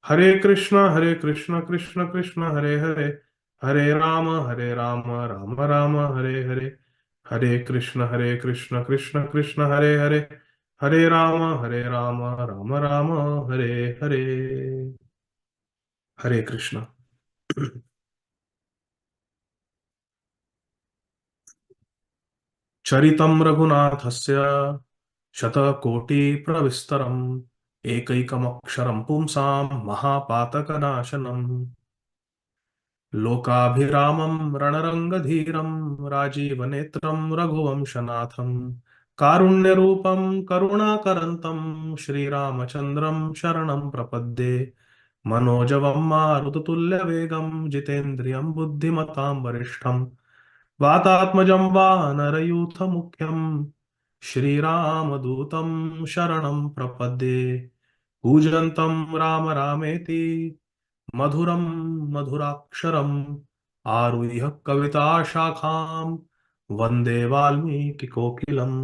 Hare Krishna, Krishna Krishna, Hare Hare, Hare Rama, Rama Rama, Hare Krishna, Krishna Krishna, Hare Hare, Hare Rama, Rama Rama, Hare Hare. Hare Krishna. चरितं रघुनाथस्य शतकोटिप्रविस्तरम् एकैकमक्षरं पुंसां महापातकनाशनम् लोकाभिरामं रणरङ्गधीरं राजीवनेत्रं रघुवंशनाथं कारुण्यरूपं करुणाकरन्तं श्रीरामचन्द्रं शरणं प्रपद्ये मनोजवं मारुततुल्यवेगं जितेन्द्रियं बुद्धिमतां वरिष्ठं वातात्मजं वानरयूथमुख्यं श्रीरामदूतं शरणं प्रपद्ये कूजन्तं राम रामेति मधुरं मधुराक्षरम् आरुह्य कविताशाखां वन्दे वाल्मीकिकोकिलम्.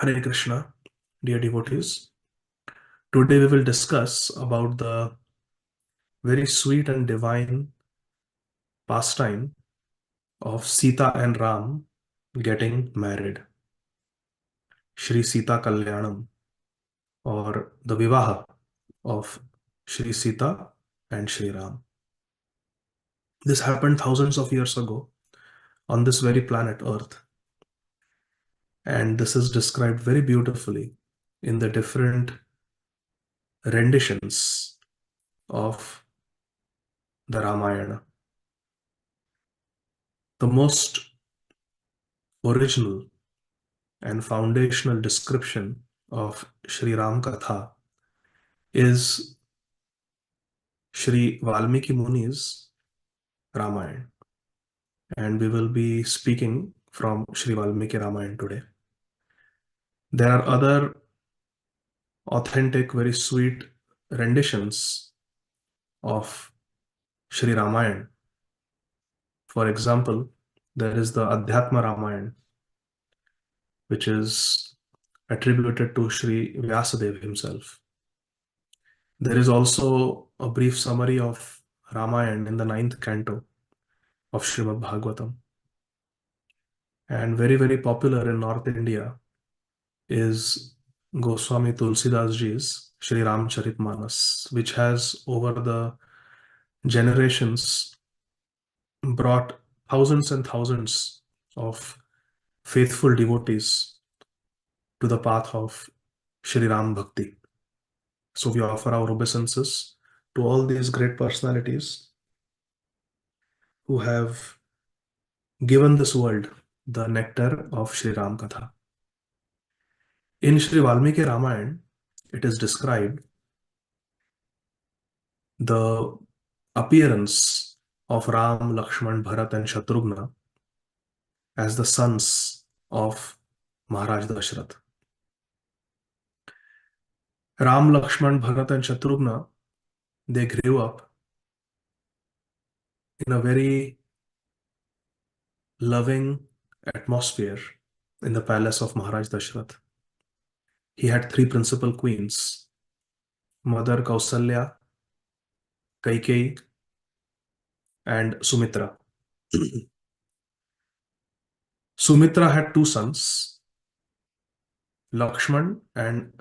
Hare Krishna, dear devotees. Today we will discuss about the very sweet and divine pastime of Sita and Ram getting married. Shri Sita Kalyāṇaṁ, or the Vivaha of Shri Sita and Shri Ram. This happened thousands of years ago on this very planet Earth. And this is described very beautifully in the different renditions of the Ramayana. The most original and foundational description of Shri Ram Katha is Shri Valmiki Muni's Ramayana. And we will be speaking from Shri Valmiki Ramayana today. There are other authentic, very sweet renditions of Shri Ramayana. For example, there is the Adhyatma Ramayana, which is attributed to Shri Vyasadeva himself. There is also a brief summary of Ramayana in the 9th canto of Srimad Bhagavatam. And very, very popular in North India is Goswami Tulsidas Ji's Shri Ramcharitmanas, which has over the generations brought thousands and thousands of faithful devotees to the path of Shri Ram Bhakti. So we offer our obeisances to all these great personalities who have given this world the nectar of Shri Ram Katha. In Shri Valmiki Ramayana, it is described the appearance of Ram, Lakshman, Bharat and Shatrughna as the sons of Maharaj Dashrath. Ram, Lakshman, Bharat and Shatrughna, they grew up in a very loving atmosphere in the palace of Maharaj Dashrath. He had three principal queens, Mother Kausalya, Kaikeyi, and Sumitra. Sumitra had two sons, Lakshman and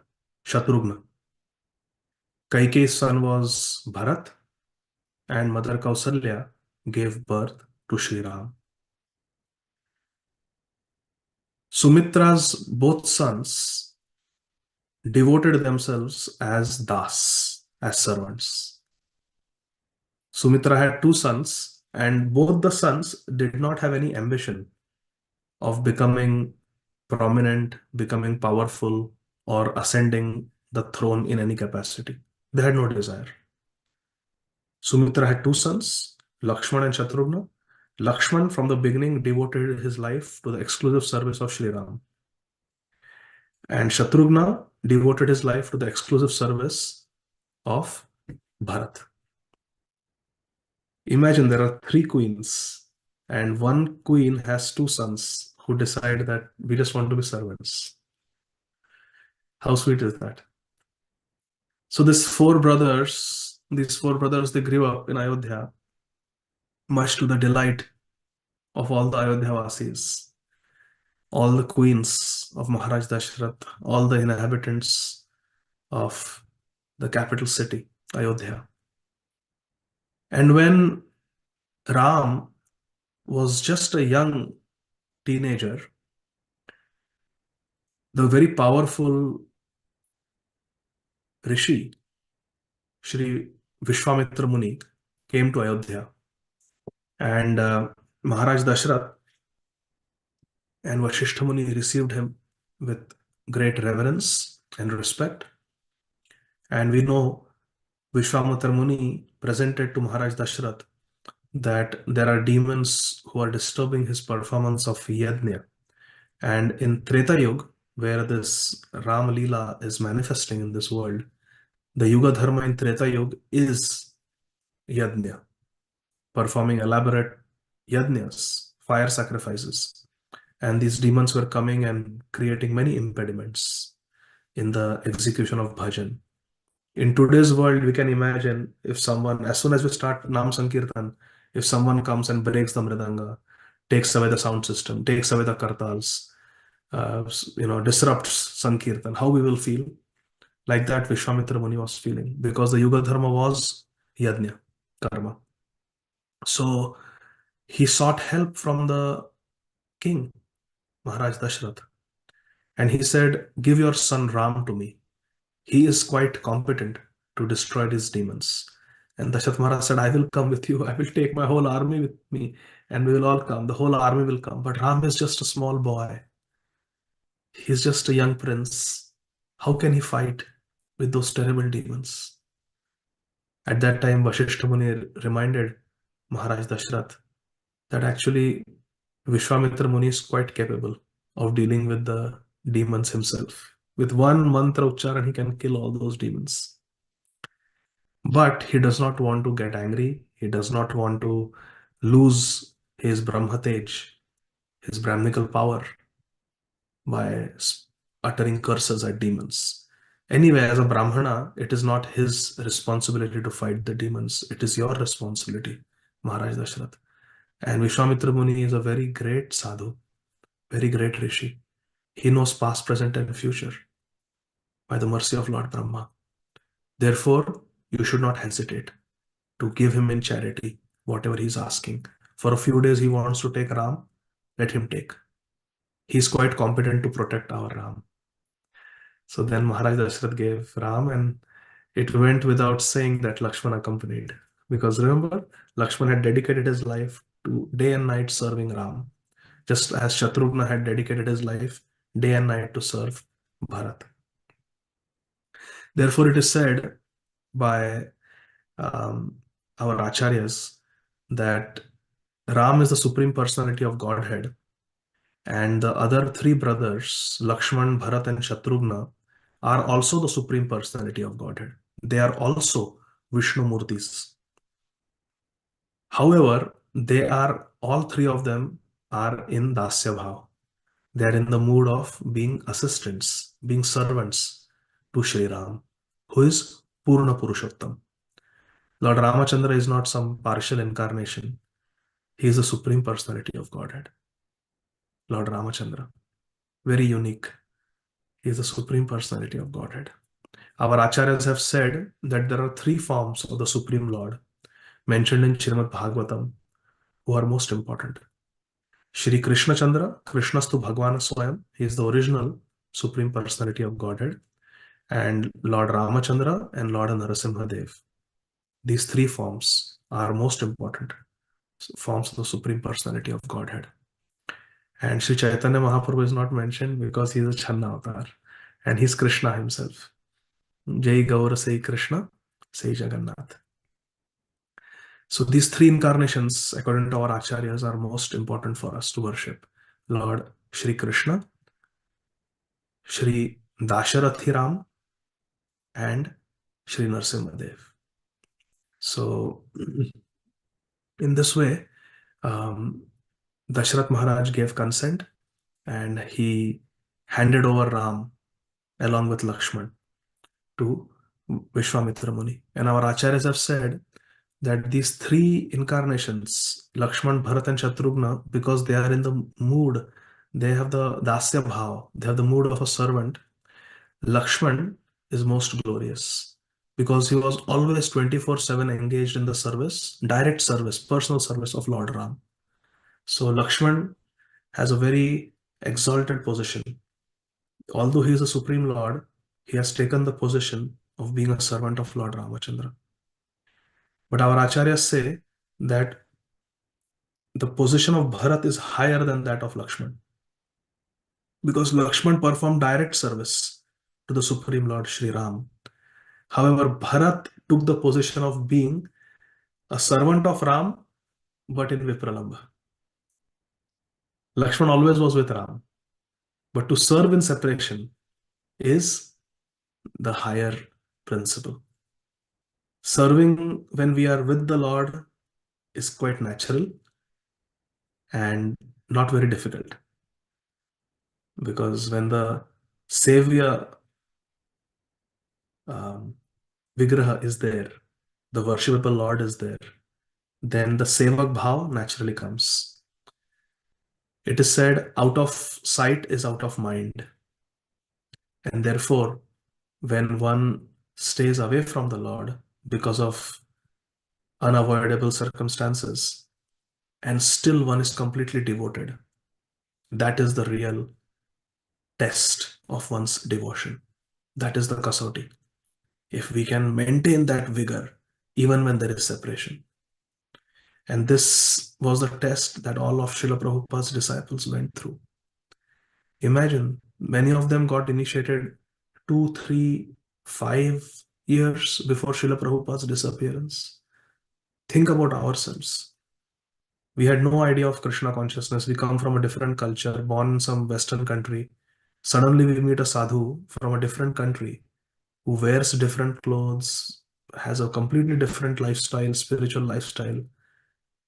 Shatrughna. Kaikeyi's son was Bharat, and Mother Kausalya gave birth to Shri Ram. Sumitra's both sons devoted themselves as das, as servants. Sumitra had two sons, and both the sons did not have any ambition of becoming prominent, becoming powerful, or ascending the throne in any capacity. They had no desire. Sumitra had two sons, Lakshman and Shatrughna. Lakshman from the beginning devoted his life to the exclusive service of Shri Ram. And Shatrughna devoted his life to the exclusive service of Bharat. Imagine there are three queens, and one queen has two sons who decide that we just want to be servants. How sweet is that? So these four brothers, they grew up in Ayodhya, much to the delight of all the Ayodhya Vasis, all the queens of Maharaj Dashrath, all the inhabitants of the capital city, Ayodhya. And when Ram was just a young teenager, the very powerful Rishi, Shri Vishwamitra Muni, came to Ayodhya. And Maharaj Dashrath and Vasishtha Muni received him with great reverence and respect. And we know Vishwamitra Muni presented to Maharaj Dashrath that there are demons who are disturbing his performance of yajna. And in Treta Yuga, where this Ram Leela is manifesting in this world, the Yuga Dharma in Treta Yuga is yajna, performing elaborate yajnas, fire sacrifices. And these demons were coming and creating many impediments in the execution of bhajan. In today's world, we can imagine if someone, as soon as we start Nam Sankirtan, if someone comes and breaks the mridanga, takes away the sound system, takes away the kartals, disrupts Sankirtan, how we will feel? Like that Vishwamitra Muni was feeling, because the Yuga Dharma was yajna, karma. So he sought help from the king, Maharaj Dashrath, and he said, "Give your son Ram to me. He is quite competent to destroy these demons." And Dashrath Maharaj said, "I will come with you. I will take my whole army with me, and we will all come. The whole army will come. But Ram is just a small boy. He's just a young prince. How can he fight with those terrible demons?" At that time, Vasishtha Muni reminded Maharaj Dashrath that actually Vishwamitra Muni is quite capable of dealing with the demons himself. With one mantra ucharan, he can kill all those demons. But he does not want to get angry. He does not want to lose his Brahmatej, his Brahminical power, by uttering curses at demons. Anyway, as a Brahmana, it is not his responsibility to fight the demons. It is your responsibility, Maharaj Dashrath. And Vishwamitra Muni is a very great sadhu, very great rishi. He knows past, present, and future by the mercy of Lord Brahma. Therefore, you should not hesitate to give him in charity whatever he's asking. For a few days, he wants to take Ram, let him take. He's quite competent to protect our Ram. So then Maharaj Dashrath gave Ram, and it went without saying that Lakshman accompanied. Because remember, Lakshman had dedicated his life to day and night serving Ram, just as Shatrughna had dedicated his life day and night to serve Bharat. Therefore, it is said by our acharyas that Ram is the Supreme Personality of Godhead, and the other three brothers, Lakshman, Bharat, and Shatrughna, are also the Supreme Personality of Godhead. They are also Vishnu Murtis. However, all three of them are in Dasya Bhav. They are in the mood of being assistants, being servants to Sri Ram, who is Purna Purushottam. Lord Ramachandra is not some partial incarnation. He is the Supreme Personality of Godhead. Lord Ramachandra, very unique. He is the Supreme Personality of Godhead. Our acharyas have said that there are three forms of the Supreme Lord mentioned in Srimad Bhagavatam who are most important. Shri Krishna Chandra, Krishnastu Bhagavana Swayam, he is the original Supreme Personality of Godhead, and Lord Ramachandra and Lord Narasimha Dev. These three forms are most important forms of the Supreme Personality of Godhead. And Sri Chaitanya Mahaprabhu is not mentioned because he is a Channa avatar and he's Krishna himself. Jai Gaura Sei Krishna, Sei Jagannath. So these three incarnations, according to our acharyas, are most important for us to worship. Lord Shri Krishna, Shri Dasharathi Ram, and Shri Narasimha Dev. So in this way, Dasharath Maharaj gave consent and he handed over Ram along with Lakshman to Vishwamitra Muni. And our acharyas have said that these three incarnations, Lakshman, Bharat, and Shatrughna, because they are in the mood, they have the dasya bhav, they have the mood of a servant. Lakshman is most glorious because he was always 24/7 engaged in the service, direct service, personal service of Lord Ram. So Lakshman has a very exalted position. Although he is a supreme Lord, he has taken the position of being a servant of Lord Ramachandra. But our acharyas say that the position of Bharat is higher than that of Lakshman because Lakshman performed direct service to the Supreme Lord Sri Ram. However, Bharat took the position of being a servant of Ram but in Vipralambha. Lakshman always was with Ram, but to serve in separation is the higher principle. Serving when we are with the Lord is quite natural and not very difficult because when the Savior Vigraha is there, the worshipable Lord is there, then the Sevak Bhav naturally comes. It is said, out of sight is out of mind. And therefore, when one stays away from the Lord because of unavoidable circumstances, and still one is completely devoted, that is the real test of one's devotion. That is the kasauti. If we can maintain that vigor, even when there is separation. And this was the test that all of Srila Prabhupada's disciples went through. Imagine, many of them got initiated 2, 3, 5 years before Srila Prabhupada's disappearance. Think about ourselves. We had no idea of Krishna consciousness. We come from a different culture, born in some Western country. Suddenly we meet a sadhu from a different country who wears different clothes, has a completely different lifestyle, spiritual lifestyle,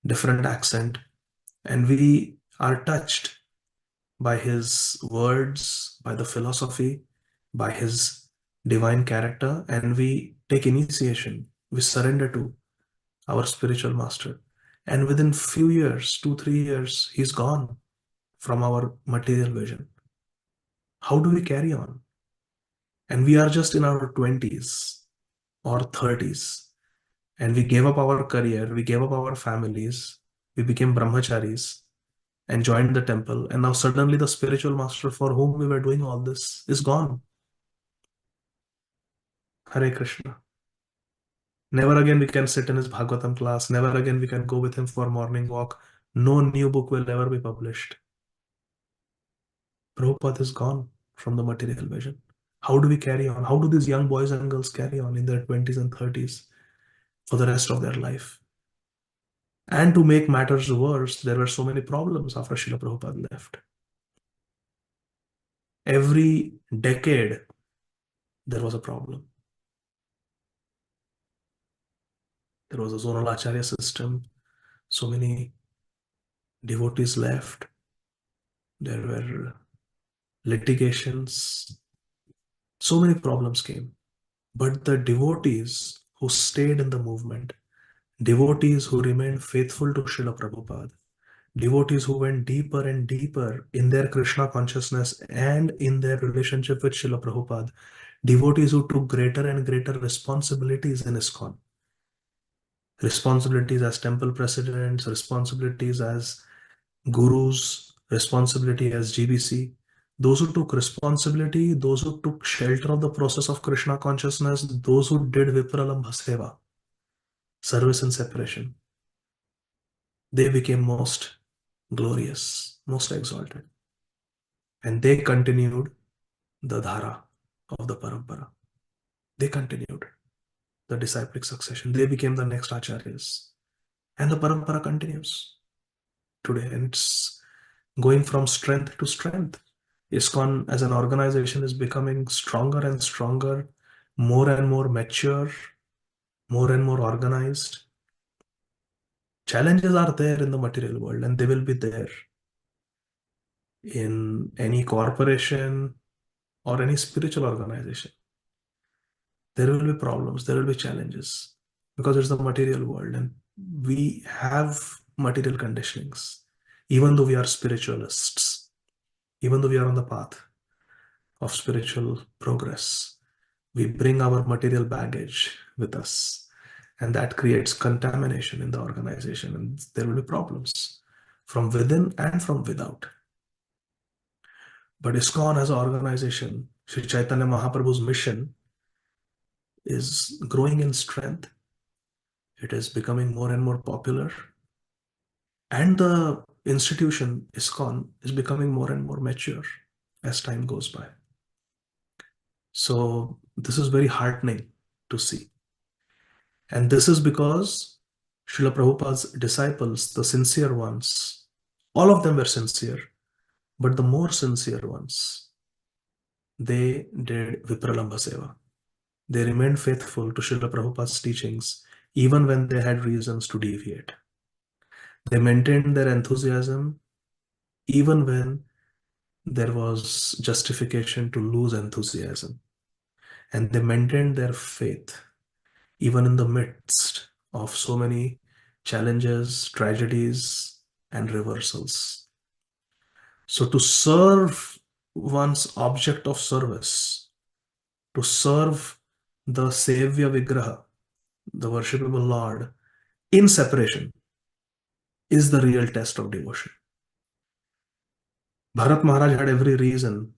different accent, and we are touched by his words, by the philosophy, by his divine character, and we take initiation. We surrender to our spiritual master. And within few years, 2, 3 years, he's gone from our material vision. How do we carry on? And we are just in our 20s or 30s. And we gave up our career, we gave up our families, we became brahmacharis and joined the temple. And now suddenly the spiritual master for whom we were doing all this is gone. Hare Krishna. Never again we can sit in his Bhagavatam class. Never again we can go with him for morning walk. No new book will ever be published. Prabhupada is gone from the material vision. How do we carry on? How do these young boys and girls carry on in their 20s and 30s for the rest of their life? And to make matters worse, there were so many problems after Srila Prabhupada left. Every decade, there was a problem. There was a zonal acharya system. So many devotees left. There were litigations. So many problems came. But the devotees who stayed in the movement, devotees who remained faithful to Srila Prabhupada, devotees who went deeper and deeper in their Krishna consciousness and in their relationship with Srila Prabhupada, devotees who took greater and greater responsibilities in ISKCON, responsibilities as temple presidents, responsibilities as gurus, responsibility as GBC. Those who took responsibility, those who took shelter of the process of Krishna consciousness, those who did Vipralambha Seva, service and separation, they became most glorious, most exalted. And they continued the dhara of the parampara. They continued the disciplic succession. They became the next acharyas. And the parampara continues today. And it's going from strength to strength. ISKCON as an organization is becoming stronger and stronger, more and more mature, more and more organized. Challenges are there in the material world, and they will be there in any corporation or any spiritual organization. There will be problems, there will be challenges, because it's the material world and we have material conditionings. Even though we are spiritualists, even though we are on the path of spiritual progress, we bring our material baggage with us, and that creates contamination in the organization, and there will be problems from within and from without. But ISKCON as an organization, Sri Chaitanya Mahaprabhu's mission is growing in strength. It is becoming more and more popular. And the institution, ISKCON, is becoming more and more mature as time goes by. So this is very heartening to see. And this is because Srila Prabhupada's disciples, the sincere ones, all of them were sincere, but the more sincere ones, they did Vipralambha Seva. They remained faithful to Srila Prabhupada's teachings even when they had reasons to deviate. They maintained their enthusiasm even when there was justification to lose enthusiasm. And they maintained their faith even in the midst of so many challenges, tragedies, and reversals. So to serve one's object of service, to serve the Sevya Vigraha, the worshipable Lord, in separation, is the real test of devotion. Bharat Maharaj had every reason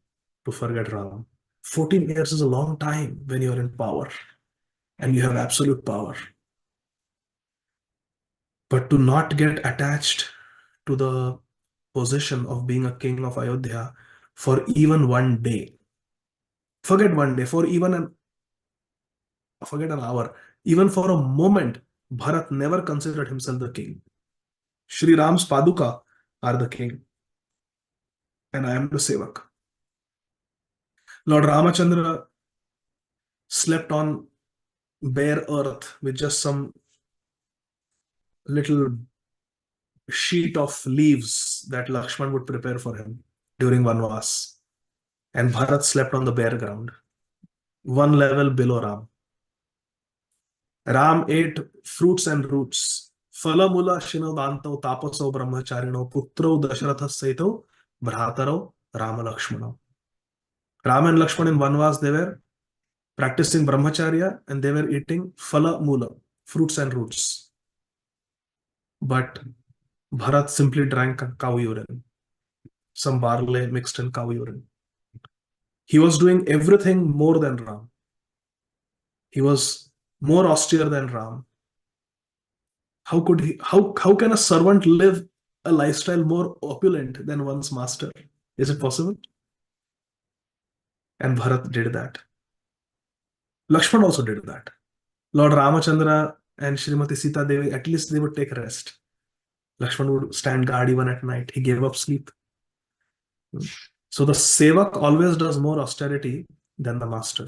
to forget Ram. 14 years is a long time when you are in power and you have absolute power. But to not get attached to the position of being a king of Ayodhya for even one day, forget one day, forget an hour, even for a moment, Bharat never considered himself the king. Shri Ram's Paduka are the king, and I am the Sevak. Lord Ramachandra slept on bare earth with just some little sheet of leaves that Lakshman would prepare for him during Vanvas. And Bharat slept on the bare ground, one level below Ram. Ram ate fruits and roots. Phala mula shinodanto tapaso brahmacharino putro dasharatha saito bhrataro Rama Lakshmano. Ram and Lakshman in Vanvas, they were practicing brahmacharya and they were eating phala mula, fruits and roots. But Bharat simply drank cow urine, some barley mixed in cow urine. He was doing everything more than Ram. He was more austere than Ram. How can a servant live a lifestyle more opulent than one's master? Is it possible? And Bharat did that. Lakshman also did that. Lord Ramachandra and Srimati Sītā Devi, at least they would take rest. Lakshman would stand guard even at night. He gave up sleep. So the Sevak always does more austerity than the master.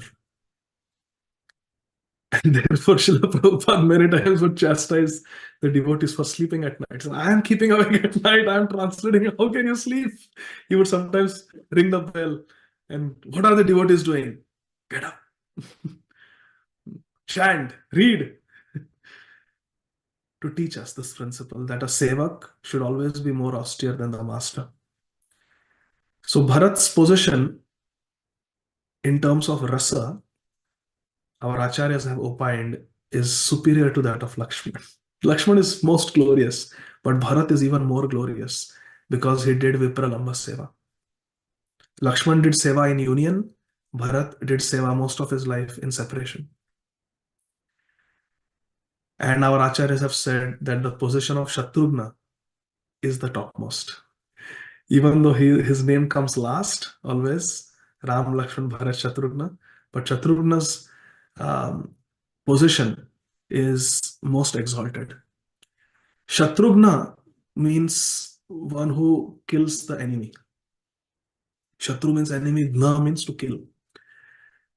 And therefore, Srila Prabhupada many times would chastise the devotees for sleeping at night. So I am keeping awake at night. I am translating. How can you sleep? He would sometimes ring the bell. And what are the devotees doing? Get up. Chant. Read. To teach us this principle that a sevak should always be more austere than the master. So Bharat's position in terms of rasa, our acharyas have opined, is superior to that of Lakshman. Lakshman is most glorious, but Bharat is even more glorious because he did Vipralambha Seva. Lakshman did Seva in union, Bharat did Seva most of his life in separation. And our acharyas have said that the position of Shatrughna is the topmost. Even though his name comes last, always, Ram, Lakshman, Bharat, Shatrughna, but Shatrughna's position is most exalted. Shatrughna means one who kills the enemy. Shatru means enemy, Gna means to kill.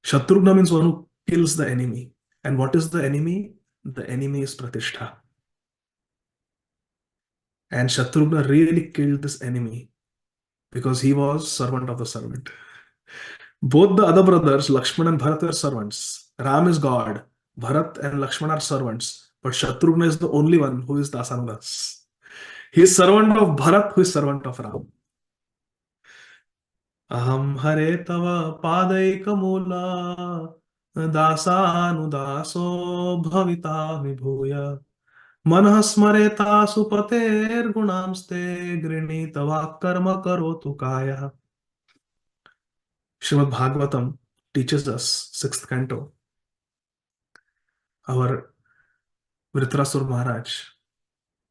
Shatrughna means one who kills the enemy. And what is the enemy? The enemy is Pratishtha. And Shatrughna really killed this enemy because he was servant of the servant. Both the other brothers, Lakshman and Bharat, were servants. Ram is God, Bharat and Lakshmana are servants, but Shatrughna is the only one who is Dasanudas. He is servant of Bharat, who is servant of Ram. Aham hare tava padaikamola dasanudaso bhavitami bhuya manah smareta supater gunamste grinitava karma karotu kaya. Srimad Bhagavatam teaches us, sixth canto. Our Vritrasur Maharaj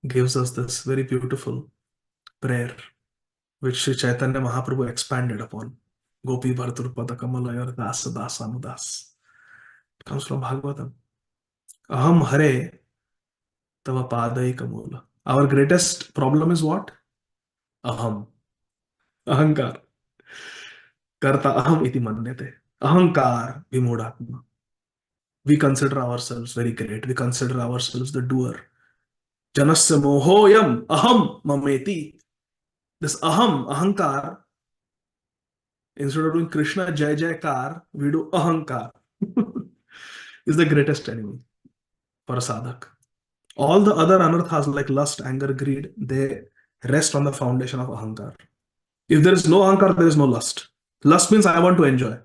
gives us this very beautiful prayer, which Sri Chaitanya Mahaprabhu expanded upon. Gopi Bhartur Pada Kamalayar Dasa Dasanudas. It comes from Bhagavatam. Aham Hare Tava Padai Kamula. Our greatest problem is what? Aham. Ahankar. Karta aham iti manyate. Ahankar vimodhatma. We consider ourselves very great. We consider ourselves the doer. Janasya mohoyam aham mameti. This aham, ahankar, instead of doing Krishna Jai Jaikar, we do ahankar. Is the greatest enemy for a sadhak. All the other anarthas like lust, anger, greed, they rest on the foundation of ahankar. If there is no ahankar, there is no lust. Lust means I want to enjoy.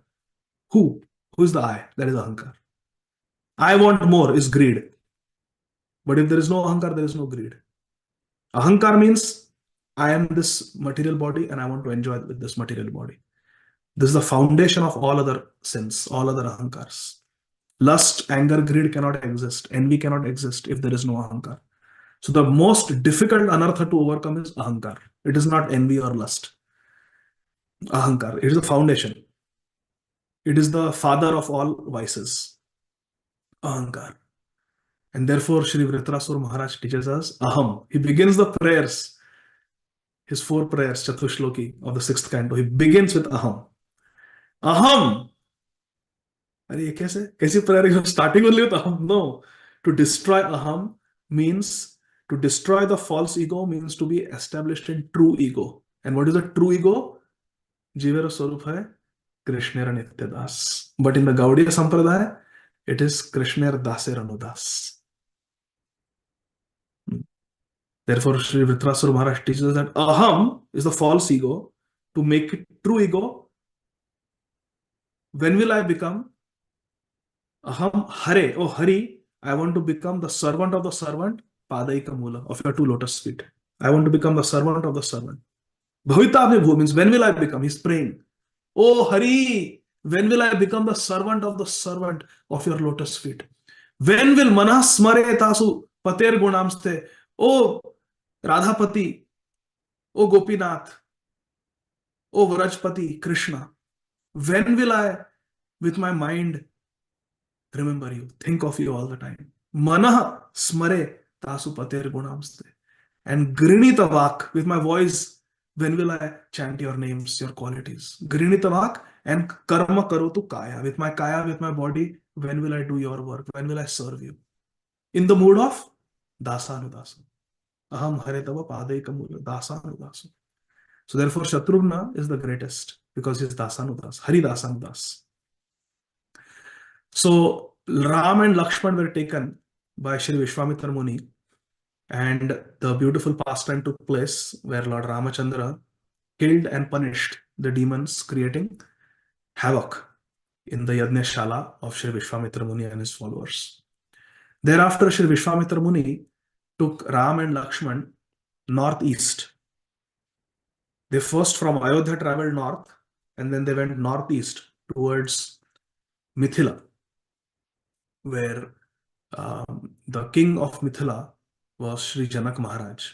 Who? Who is the I? That is ahankar. I want more is greed. But if there is no ahankar, there is no greed. Ahankar means I am this material body and I want to enjoy with this material body. This is the foundation of all other sins, all other ahankars. Lust, anger, greed cannot exist. Envy cannot exist if there is no ahankar. So the most difficult anartha to overcome is ahankar. It is not envy or lust. Ahankar. It is the foundation. It is the father of all vices. Ahankar. And therefore, Sri Vritrasur Maharaj teaches us aham. He begins the prayers, his 4 prayers, Chatushloki of the 6th canto. He begins with aham. Aham. अरे ये कैसी prayer है? Starting only with aham? No. To destroy aham means, to destroy the false ego means to be established in true ego. And what is a true ego? Jivera Swarup hai Krishnera Nitya Das. But in the Gaudiya Sampradaya, it is Krishner Daser Anudas. Therefore, Sri Vritrasur Maharaj teaches us that aham is the false ego. To make it true ego, when will I become? Aham Hare, oh Hari, I want to become the servant of the servant, Padaika Mula, of your 2 lotus feet. I want to become the servant of the servant. Bhavita Bhu means when will I become? He's praying. Oh Hari, when will I become the servant of your lotus feet? When will Manah Smare Tasu Pater Gunamste? Oh Radhapati, oh Gopinath, oh Vrajpati, Krishna. When will I, with my mind, remember you, think of you all the time? Manah Smare Tasu Pater Gunamste. And Grinita Vak, with my voice, when will I chant your names, your qualities? Grinita Vak and Karma Karotu Kaya. With my Kaya, with my body, when will I do your work? When will I serve you? In the mood of Dasanudasa. Aham Hare Tava Padaika Mula Dasanudasa. So therefore, Shatrughna is the greatest because he is Dasanudas, Hari Dasanudas. So Ram and Lakshman were taken by Shri Vishwamitra Muni, and the beautiful pastime took place where Lord Ramachandra killed and punished the demons, creating havoc in the Yajna-shala of Shri Vishwamitra Muni and his followers. Thereafter, Shri Vishwamitra Muni took Ram and Lakshman northeast. They first from Ayodhya traveled north, and then they went northeast towards Mithila, where the king of Mithila was Sri Janak Maharaj.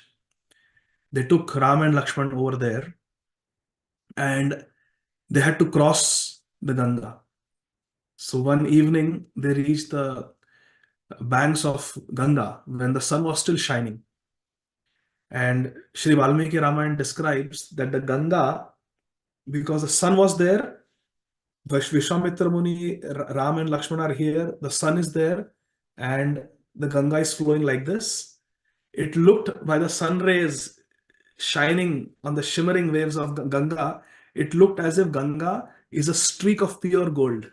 They took Ram and Lakshman over there, and they had to cross the Ganga. So one evening they reached the banks of Ganga when the sun was still shining. And Sri Valmiki Ramayana describes that the Ganga, because the sun was there, Vishwamitra Muni, Ram and Lakshman are here, the sun is there, and the Ganga is flowing like this. It looked, by the sun rays shining on the shimmering waves of Ganga, it looked as if Ganga is a streak of pure gold.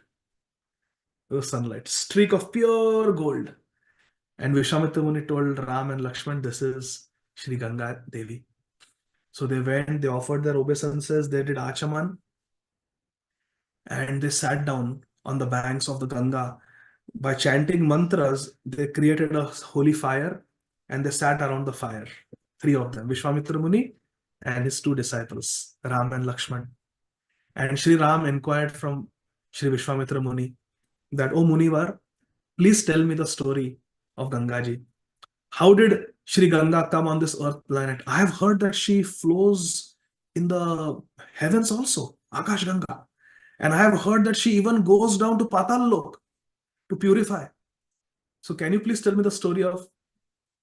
the sunlight, streak of pure gold. And Vishwamitra Muni told Ram and Lakshman, this is Shri Ganga Devi. So they went, they offered their obeisances, they did achaman, and they sat down on the banks of the Ganga. By chanting mantras, they created a holy fire and they sat around the fire. Three of them, Vishwamitra Muni and his two disciples, Ram and Lakshman. And Shri Ram inquired from Shri Vishwamitra Muni that, O Munivar, please tell me the story of Gangaji. How did Shri Ganga come on this earth planet? I have heard that she flows in the heavens also, Akash Ganga. And I have heard that she even goes down to Patal Lok to purify. So can you please tell me the story of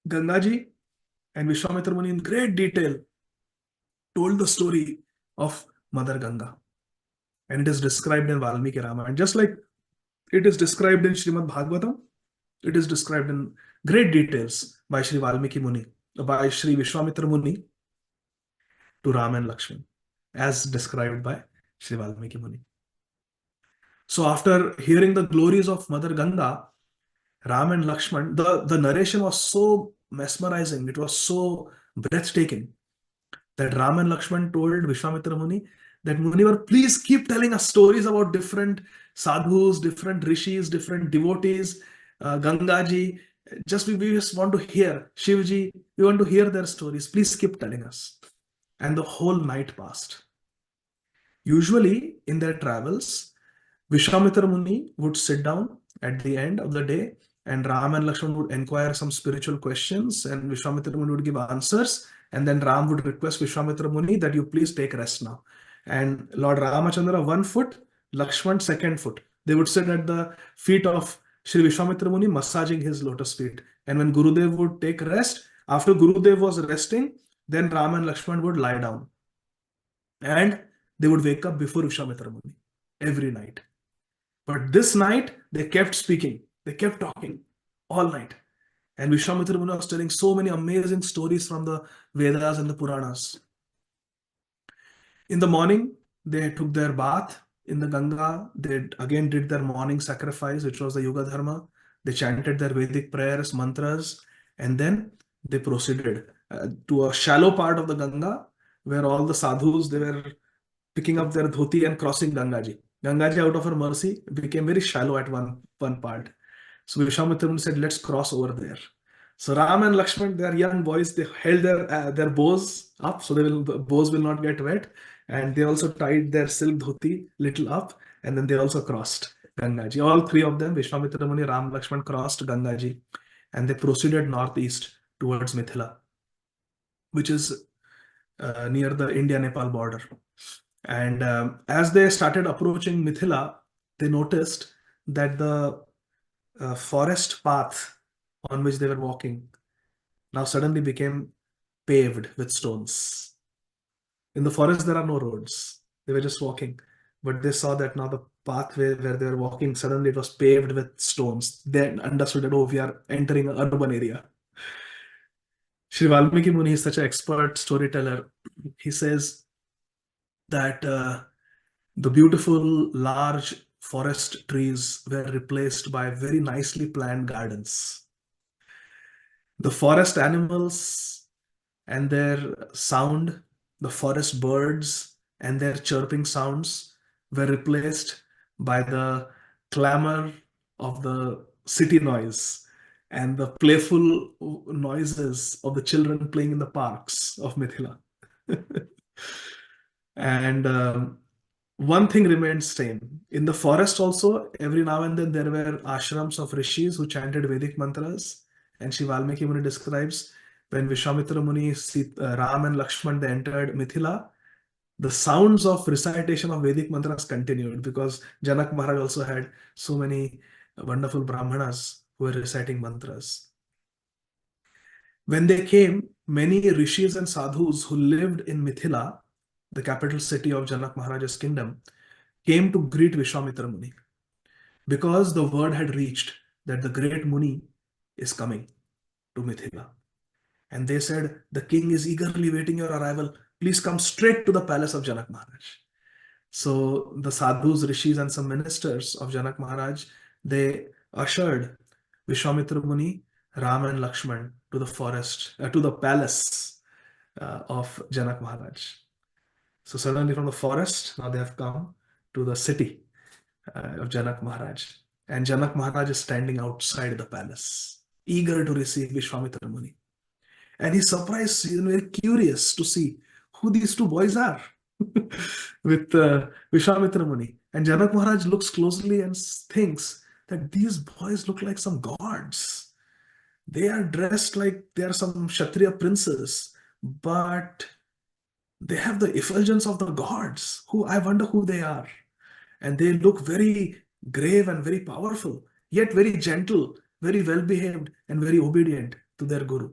Gangaji? And Vishwamitra Muni in great detail told the story of Mother Ganga. And it is described in Valmiki Ramayana. Just like it is described in Srimad Bhagavatam, it is described in great details by Shri Valmiki Muni, by Shri Vishwamitra Muni to Ram and Lakshman, as described by Shri Valmiki Muni. So after hearing the glories of Mother Ganga, Ram and Lakshman, the narration was so mesmerizing, it was so breathtaking that Ram and Lakshman told Vishwamitra Muni that, Munivar, please keep telling us stories about different sadhus, different rishis, different devotees, Gangaji. We just want to hear Shivji. We want to hear their stories. Please keep telling us. And the whole night passed. Usually in their travels, Vishwamitra Muni would sit down at the end of the day and Ram and Lakshman would inquire some spiritual questions and Vishwamitra Muni would give answers. And then Ram would request Vishwamitra Muni that you please take rest now. And Lord Ramachandra, 1 foot, Lakshman, 2nd foot. They would sit at the feet of Shri Vishwamitra Muni, massaging his lotus feet. And when Gurudev would take rest, after Gurudev was resting, then Ram and Lakshman would lie down. And they would wake up before Vishwamitra Muni every night. But this night, they kept speaking. They kept talking all night. And Vishwamitra Muni was telling so many amazing stories from the Vedas and the Puranas. In the morning, they took their bath in the Ganga. They again did their morning sacrifice, which was the Yuga Dharma. They chanted their Vedic prayers, mantras, and then they proceeded to a shallow part of the Ganga where all the sadhus, they were picking up their dhoti and crossing Gangaji. Gangaji, out of her mercy, became very shallow at one part. So Vishwamitra Muni said, let's cross over there. So Ram and Lakshman, they are young boys, they held their bows up so the bows will not get wet. And they also tied their silk dhoti little up, and then they also crossed Gangaji. All three of them, Vishwamitra Muni, Ram, Lakshman, crossed Gangaji, and they proceeded northeast towards Mithila, which is near the India-Nepal border. And as they started approaching Mithila, they noticed that the forest path on which they were walking now suddenly became paved with stones. In the forest, there are no roads. They were just walking. But they saw that now the pathway where they were walking, suddenly it was paved with stones. They understood that, oh, we are entering an urban area. Shri Valmiki Muni is such an expert storyteller. He says that the beautiful large forest trees were replaced by very nicely planned gardens. The forest animals and their sound, the forest birds and their chirping sounds were replaced by the clamor of the city noise and the playful noises of the children playing in the parks of Mithila. And one thing remained same. In the forest also, every now and then there were ashrams of rishis who chanted Vedic mantras. And Shri Valmiki Muni describes when Vishwamitra Muni, Ram and Lakshman, they entered Mithila, the sounds of recitation of Vedic mantras continued because Janak Maharaj also had so many wonderful Brahmanas who were reciting mantras. When they came, many rishis and sadhus who lived in Mithila, the capital city of Janak Maharaj's kingdom, came to greet Vishwamitra Muni because the word had reached that the great Muni is coming to Mithila. And they said, the king is eagerly waiting your arrival. Please come straight to the palace of Janak Maharaj. So the sadhus, rishis and some ministers of Janak Maharaj, they ushered Vishwamitra Muni, Ram and Lakshman to the forest, to the palace of Janak Maharaj. So suddenly from the forest, now they have come to the city of Janak Maharaj. And Janak Maharaj is standing outside the palace, eager to receive Vishwamitra Muni. And he's surprised, he's very curious to see who these two boys are with Vishwamitra Muni. And Janak Maharaj looks closely and thinks that these boys look like some gods. They are dressed like they are some Kshatriya princes, but they have the effulgence of the gods. Who I wonder who they are. And they look very grave and very powerful, yet very gentle, very well behaved, and very obedient to their guru.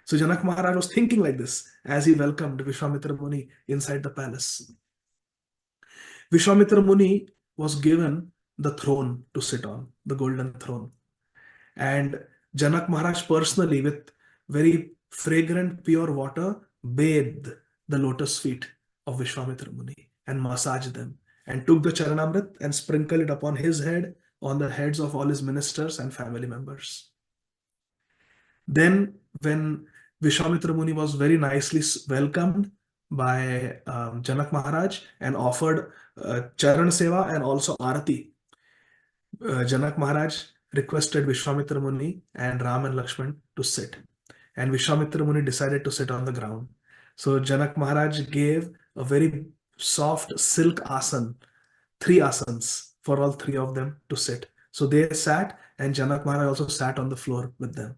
So Janak Maharaj was thinking like this as he welcomed Vishwamitra Muni inside the palace. Vishwamitra Muni was given the throne to sit on, the golden throne. And Janak Maharaj personally, with very fragrant, pure water, bathed the lotus feet of Vishwamitra Muni and massaged them and took the Charanamrit and sprinkled it upon his head, on the heads of all his ministers and family members. Then when Vishwamitra Muni was very nicely welcomed by Janak Maharaj and offered Charan Seva and also Arati, Janak Maharaj requested Vishwamitra Muni and Ram and Lakshman to sit. And Vishwamitra Muni decided to sit on the ground. So Janak Maharaj gave a very soft silk asan, 3 asans for all 3 of them to sit. So they sat and Janak Maharaj also sat on the floor with them.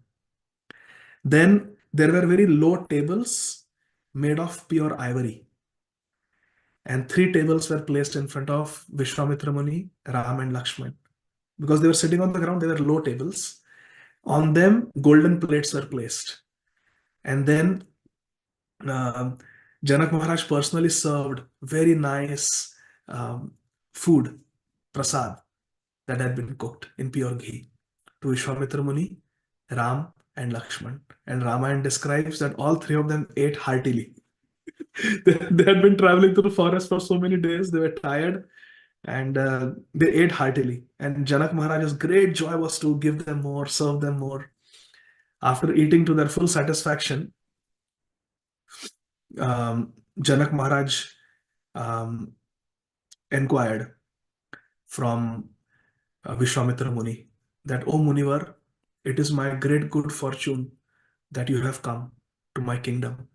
Then there were very low tables made of pure ivory. And 3 tables were placed in front of Vishwamitra Muni, Ram and Lakshman. Because they were sitting on the ground, they were low tables. On them, golden plates were placed. And then Janak Maharaj personally served very nice food, prasad, that had been cooked in pure ghee to Vishwamitra Muni, Ram and Lakshman. And Ramayana describes that all 3 of them ate heartily. They had been traveling through the forest for so many days, they were tired, and they ate heartily. And Janak Maharaj's great joy was to give them more, serve them more. After eating to their full satisfaction, Janak Maharaj inquired from Vishwamitra Muni that, "O Munivar, it is my great good fortune that you have come to my kingdom.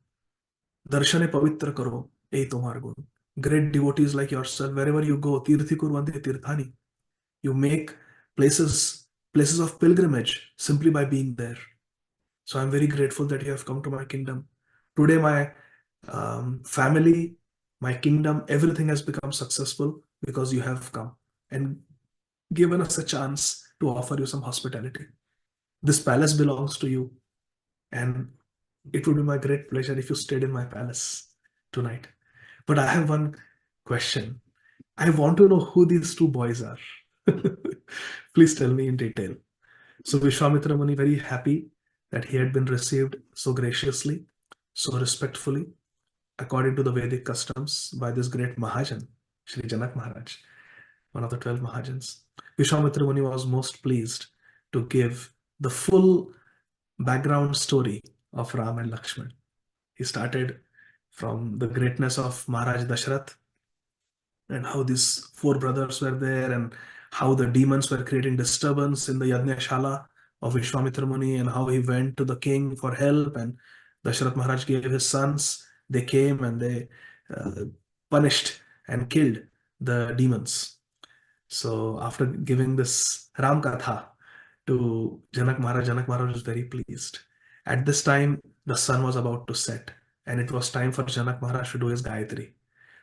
Darshane pavitra karo, ei tomar gun." Great devotees like yourself, wherever you go, tirthi kurvante tirthani. You make places of pilgrimage simply by being there. So I'm very grateful that you have come to my kingdom. Today my family, my kingdom, everything has become successful because you have come and given us a chance to offer you some hospitality. This palace belongs to you, and it would be my great pleasure if you stayed in my palace tonight. But I have one question. I want to know who these 2 boys are. Please tell me in detail. So Vishwamitra Muni, very happy that he had been received so graciously, so respectfully, according to the Vedic customs, by this great Mahajan, Shri Janak Maharaj, one of the 12 Mahajans. Vishwamitra Muni was most pleased to give the full background story of Ram and Lakshman. He started from the greatness of Maharaj Dashrath and how these 4 brothers were there and how the demons were creating disturbance in the Yajna-shala of Vishwamitra Muni and how he went to the king for help, and Dashrath Maharaj gave his sons. They came and they punished and killed the demons. So after giving this Ram Katha to Janak Maharaj was very pleased. At this time, the sun was about to set and it was time for Janak Maharaj to do his Gayatri.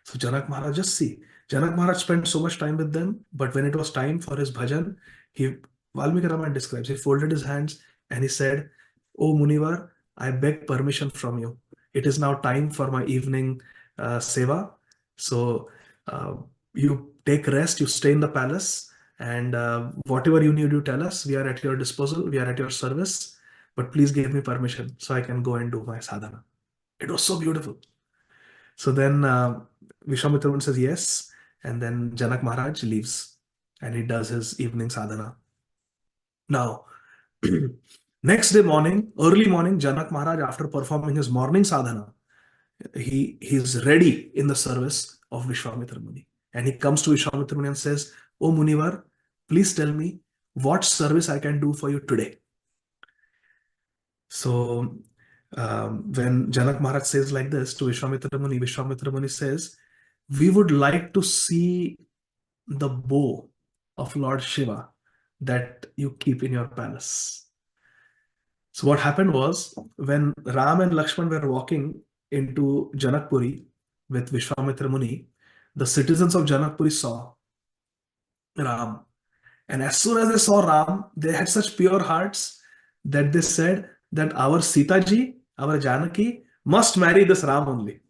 So Janak Maharaj, just see, Janak Maharaj spent so much time with them, but when it was time for his bhajan, Valmiki Ramayana describes, he folded his hands and he said, "O Munivar, I beg permission from you. It is now time for my evening seva. So you take rest, you stay in the palace, and whatever you need to tell us, we are at your disposal, we are at your service, but please give me permission so I can go and do my sadhana." It was so beautiful. So then Vishwamitra Muni says yes, and then Janak Maharaj leaves and he does his evening sadhana Now, next day morning, early morning, Janak Maharaj, after performing his morning sadhana, he's ready in the service of Vishwamitra Muni. And he comes to Vishwamitra Muni and says, "O Munivar, please tell me what service I can do for you today." So, when Janak Maharaj says like this to Vishwamitra Muni says, "We would like to see the bow of Lord Shiva that you keep in your palace." So what happened was, when Ram and Lakshman were walking into Janakpuri with Vishwamitra Muni, the citizens of Janakpuri saw Ram. And as soon as they saw Ram, they had such pure hearts that they said that our Sita ji, our Janaki, must marry this Ram only.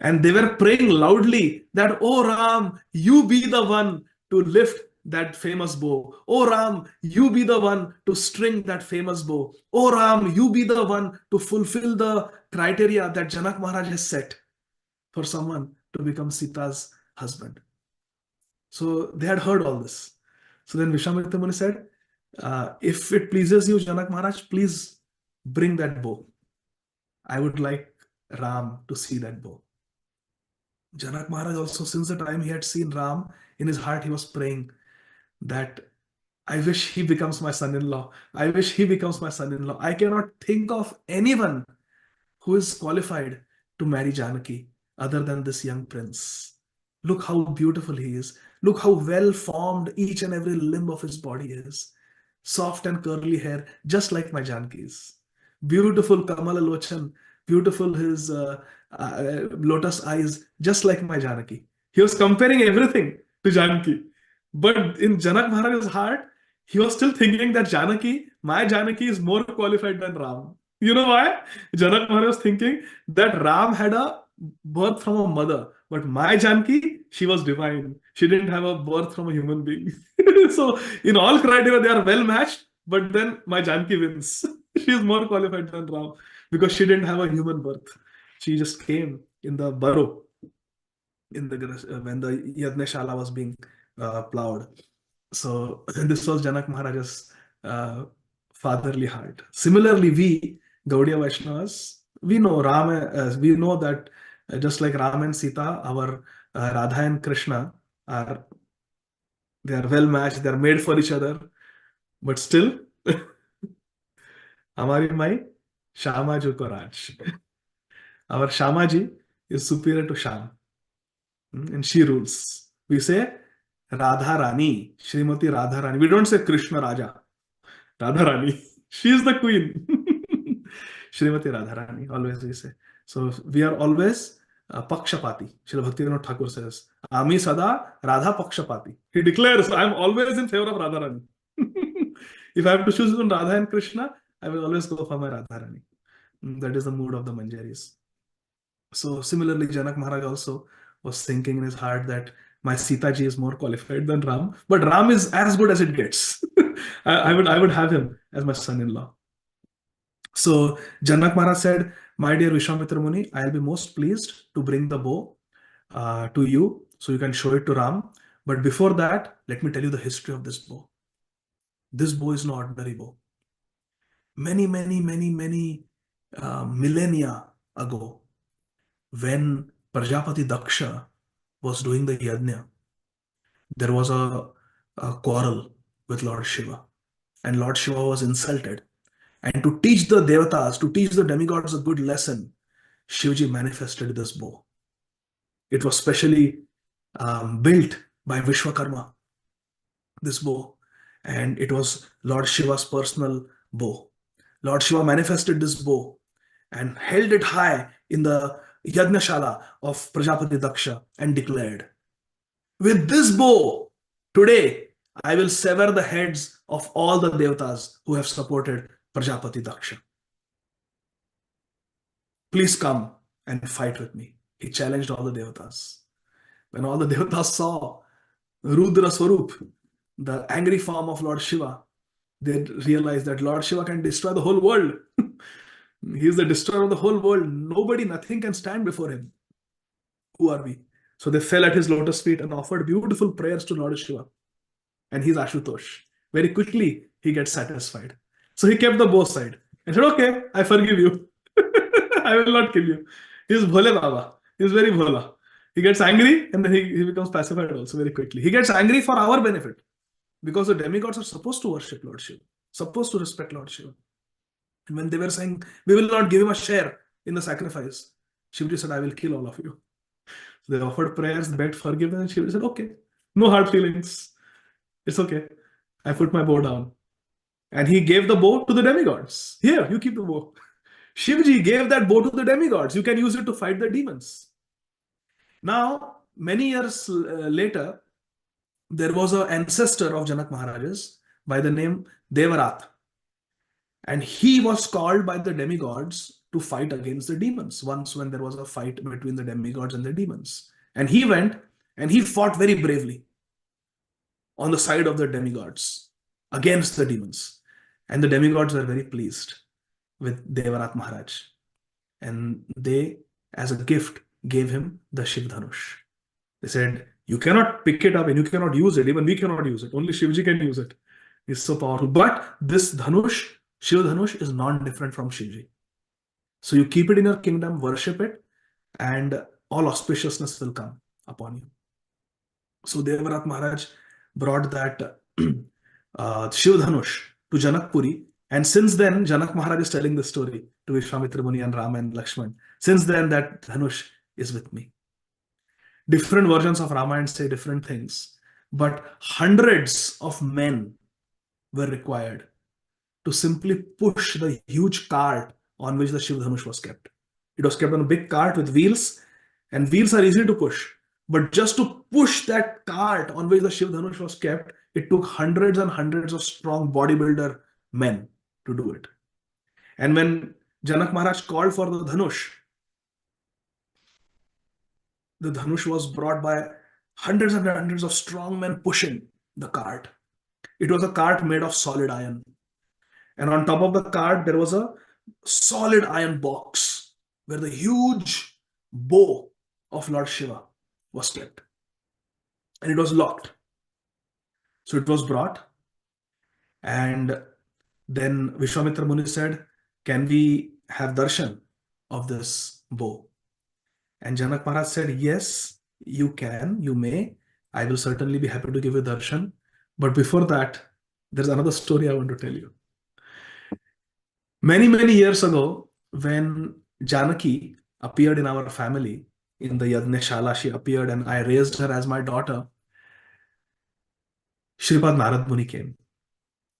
And they were praying loudly that, "Oh Ram, you be the one to lift that famous bow. Oh Ram, you be the one to string that famous bow. Oh Ram, you be the one to fulfill the criteria that Janak Maharaj has set for someone to become Sita's husband." So they had heard all this. So then Vishwamitra Muni said, "If it pleases you, Janak Maharaj, please bring that bow. I would like Ram to see that bow." Janak Maharaj also, since the time he had seen Ram, in his heart he was praying that, "I wish he becomes my son-in-law. I wish he becomes my son-in-law. I cannot think of anyone who is qualified to marry Janaki other than this young prince. Look how beautiful he is. Look how well formed each and every limb of his body is. Soft and curly hair, just like my Janaki's. Beautiful Kamala Lochan, beautiful his lotus eyes, just like my Janaki." He was comparing everything to Janaki. But in Janak Maharaj's heart, he was still thinking that my Janaki is more qualified than Ram. You know why? Janak Maharaj was thinking that Ram had a birth from a mother, but my Janaki, she was divine. She didn't have a birth from a human being. So in all criteria, they are well matched, but then my Janaki wins. She is more qualified than Ram because she didn't have a human birth. She just came in the burrow in the when the Yajna was being plowed. So this was Janak Maharaj's fatherly heart. Similarly, we Gaudiya Vaishnavas, we know we know that just like Ram and Sita, our Radha and Krishna are they are well matched. They are made for each other. But still, हमारी माई Shama Ji को राज. Our Shama Ji is superior to Sham, and she rules. We say Radha Rani, Srimati Radha Rani. We don't say Krishna Raja. Radha Rani. She is the queen. Srimati Radha Rani, always we say. So we are always Pakshapati. Srila Bhaktivinoda Thakur says, "Ami sada Radha Pakshapati." He declares, "I am always in favor of Radha Rani." If I have to choose between Radha and Krishna, I will always go for my Radha Rani. That is the mood of the Manjaris. So similarly, Janak Maharaj also was thinking in his heart that my Sita ji is more qualified than Ram, but Ram is as good as it gets. I would have him as my son-in-law. So Janak Maharaj said, "My dear Vishwamitra Muni, I'll be most pleased to bring the bow to you so you can show it to Ram. But before that, let me tell you the history of this bow. This bow is no ordinary bow. Many millennia ago, when Prajapati Daksha was doing the yajna, there was a quarrel with Lord Shiva, and Lord Shiva was insulted. And to teach the devatas, to teach the demigods a good lesson, Shivji manifested this bow. It was specially built by Vishwakarma, this bow, and it was Lord Shiva's personal bow. Lord Shiva manifested this bow and held it high in the Yajnashala of Prajapati Daksha and declared, "With this bow, today, I will sever the heads of all the devatas who have supported Prajapati Daksha. Please come and fight with me." He challenged all the devatas. When all the devatas saw Rudra Swarup, the angry form of Lord Shiva, they realized that Lord Shiva can destroy the whole world. He is the destroyer of the whole world. Nobody, nothing can stand before him. Who are we? So they fell at his lotus feet and offered beautiful prayers to Lord Shiva. And he's Ashutosh. Very quickly, he gets satisfied. So he kept the bow side and said, okay, I forgive you. I will not kill you. He's Bhole Baba. He's very Bhola. He gets angry and then he becomes pacified also very quickly. He gets angry for our benefit because the demigods are supposed to worship Lord Shiva, supposed to respect Lord Shiva. And when they were saying, we will not give him a share in the sacrifice, Shivaji said, I will kill all of you. So they offered prayers, begged forgiveness, and Shivaji said, okay, no hard feelings. It's okay. I put my bow down. And he gave the bow to the demigods. Here, you keep the bow. Shivaji gave that bow to the demigods. You can use it to fight the demons. Now, many years later, there was an ancestor of Janak Maharaja's by the name Devarat. And he was called by the demigods to fight against the demons once when there was a fight between the demigods and the demons. And he went and he fought very bravely on the side of the demigods against the demons. And the demigods were very pleased with Devarat Maharaj. And they, as a gift, gave him the Shiv Dhanush. They said, you cannot pick it up and you cannot use it. Even we cannot use it. Only Shivji can use it. It's so powerful. But this Dhanush, Shiv Dhanush, is non-different from Shivji. So you keep it in your kingdom, worship it, and all auspiciousness will come upon you. So Devarat Maharaj brought that Shiv Dhanush to Janakpuri. And since then, Janak Maharaj is telling the story to Vishwamitra Muni and Rama and Lakshman. Since then, that Dhanush is with me. Different versions of Ramayana say different things, but hundreds of men were required to simply push the huge cart on which the Shiv Dhanush was kept. It was kept on a big cart with wheels, and wheels are easy to push. But just to push that cart on which the Shiv Dhanush was kept, it took hundreds and hundreds of strong bodybuilder men to do it. And when Janak Maharaj called for the Dhanush was brought by hundreds and hundreds of strong men pushing the cart. It was a cart made of solid iron. And on top of the cart, there was a solid iron box where the huge bow of Lord Shiva was kept. And it was locked. So it was brought. And then Vishwamitra Muni said, can we have darshan of this bow? And Janak Maharaj said, yes, you can, you may. I will certainly be happy to give you darshan. But before that, there's another story I want to tell you. Many, many years ago, when Janaki appeared in our family, in the Yajna-shala, she appeared and I raised her as my daughter, Shripad Narad Muni came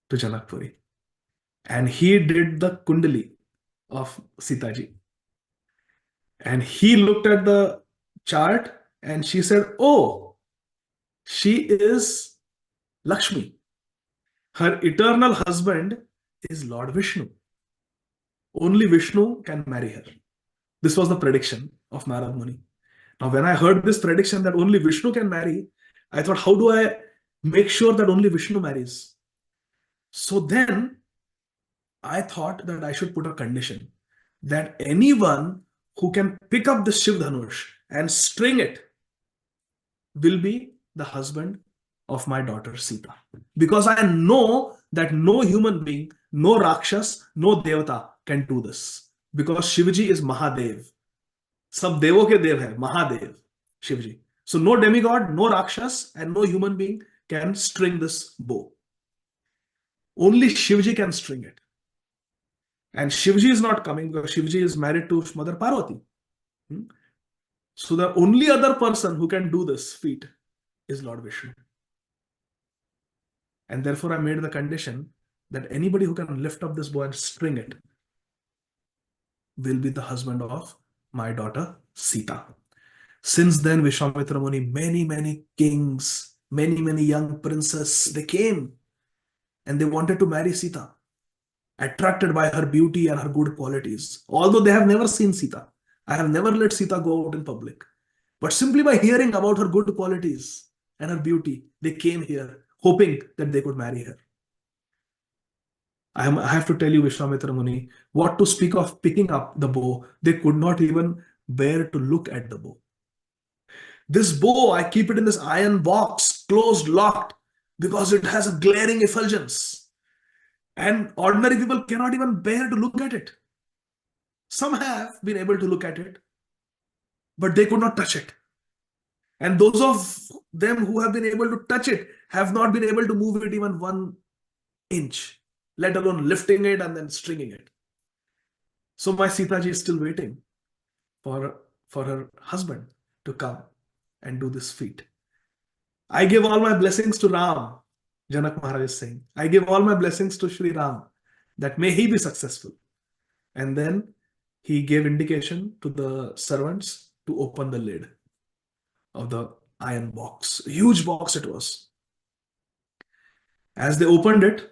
to Janakpuri. And he did the kundali of Sītā ji. And he looked at the chart and she said, oh, she is Lakshmi. Her eternal husband is Lord Vishnu. Only Vishnu can marry her. This was the prediction of Narad Muni. Now, when I heard this prediction that only Vishnu can marry, I thought, how do I make sure that only Vishnu marries? So then I thought that I should put a condition that anyone who can pick up the Shiv Dhanush and string it will be the husband of my daughter Sītā. Because I know that no human being, no Rakshas, no Devata can do this. Because Shivji is Mahadev. Sab Devo ke Dev hai, Mahadev, Shivji. So no demigod, no Rakshas, and no human being can string this bow. Only Shivji can string it. And Shivji is not coming because Shivji is married to Mother Parvati. So the only other person who can do this feat is Lord Vishnu. And therefore I made the condition that anybody who can lift up this bow and string it will be the husband of my daughter Sītā. Since then, Vishwamitra Muni, many kings, many young princes, they came and they wanted to marry Sītā, attracted by her beauty and her good qualities. Although they have never seen Sītā. I have never let Sītā go out in public. But simply by hearing about her good qualities and her beauty, they came here hoping that they could marry her. I have to tell you, Vishwamitra Muni, what to speak of picking up the bow, they could not even bear to look at the bow. This bow, I keep it in this iron box, closed, locked, because it has a glaring effulgence. And ordinary people cannot even bear to look at it. Some have been able to look at it, but they could not touch it. And those of them who have been able to touch it have not been able to move it even 1 inch, let alone lifting it and then stringing it. So my Sītā ji is still waiting for her husband to come and do this feat. I give all my blessings to Ram, Janak Maharaj is saying. I give all my blessings to Shri Ram, that may he be successful. And then he gave indication to the servants to open the lid of the iron box. A huge box it was. As they opened it,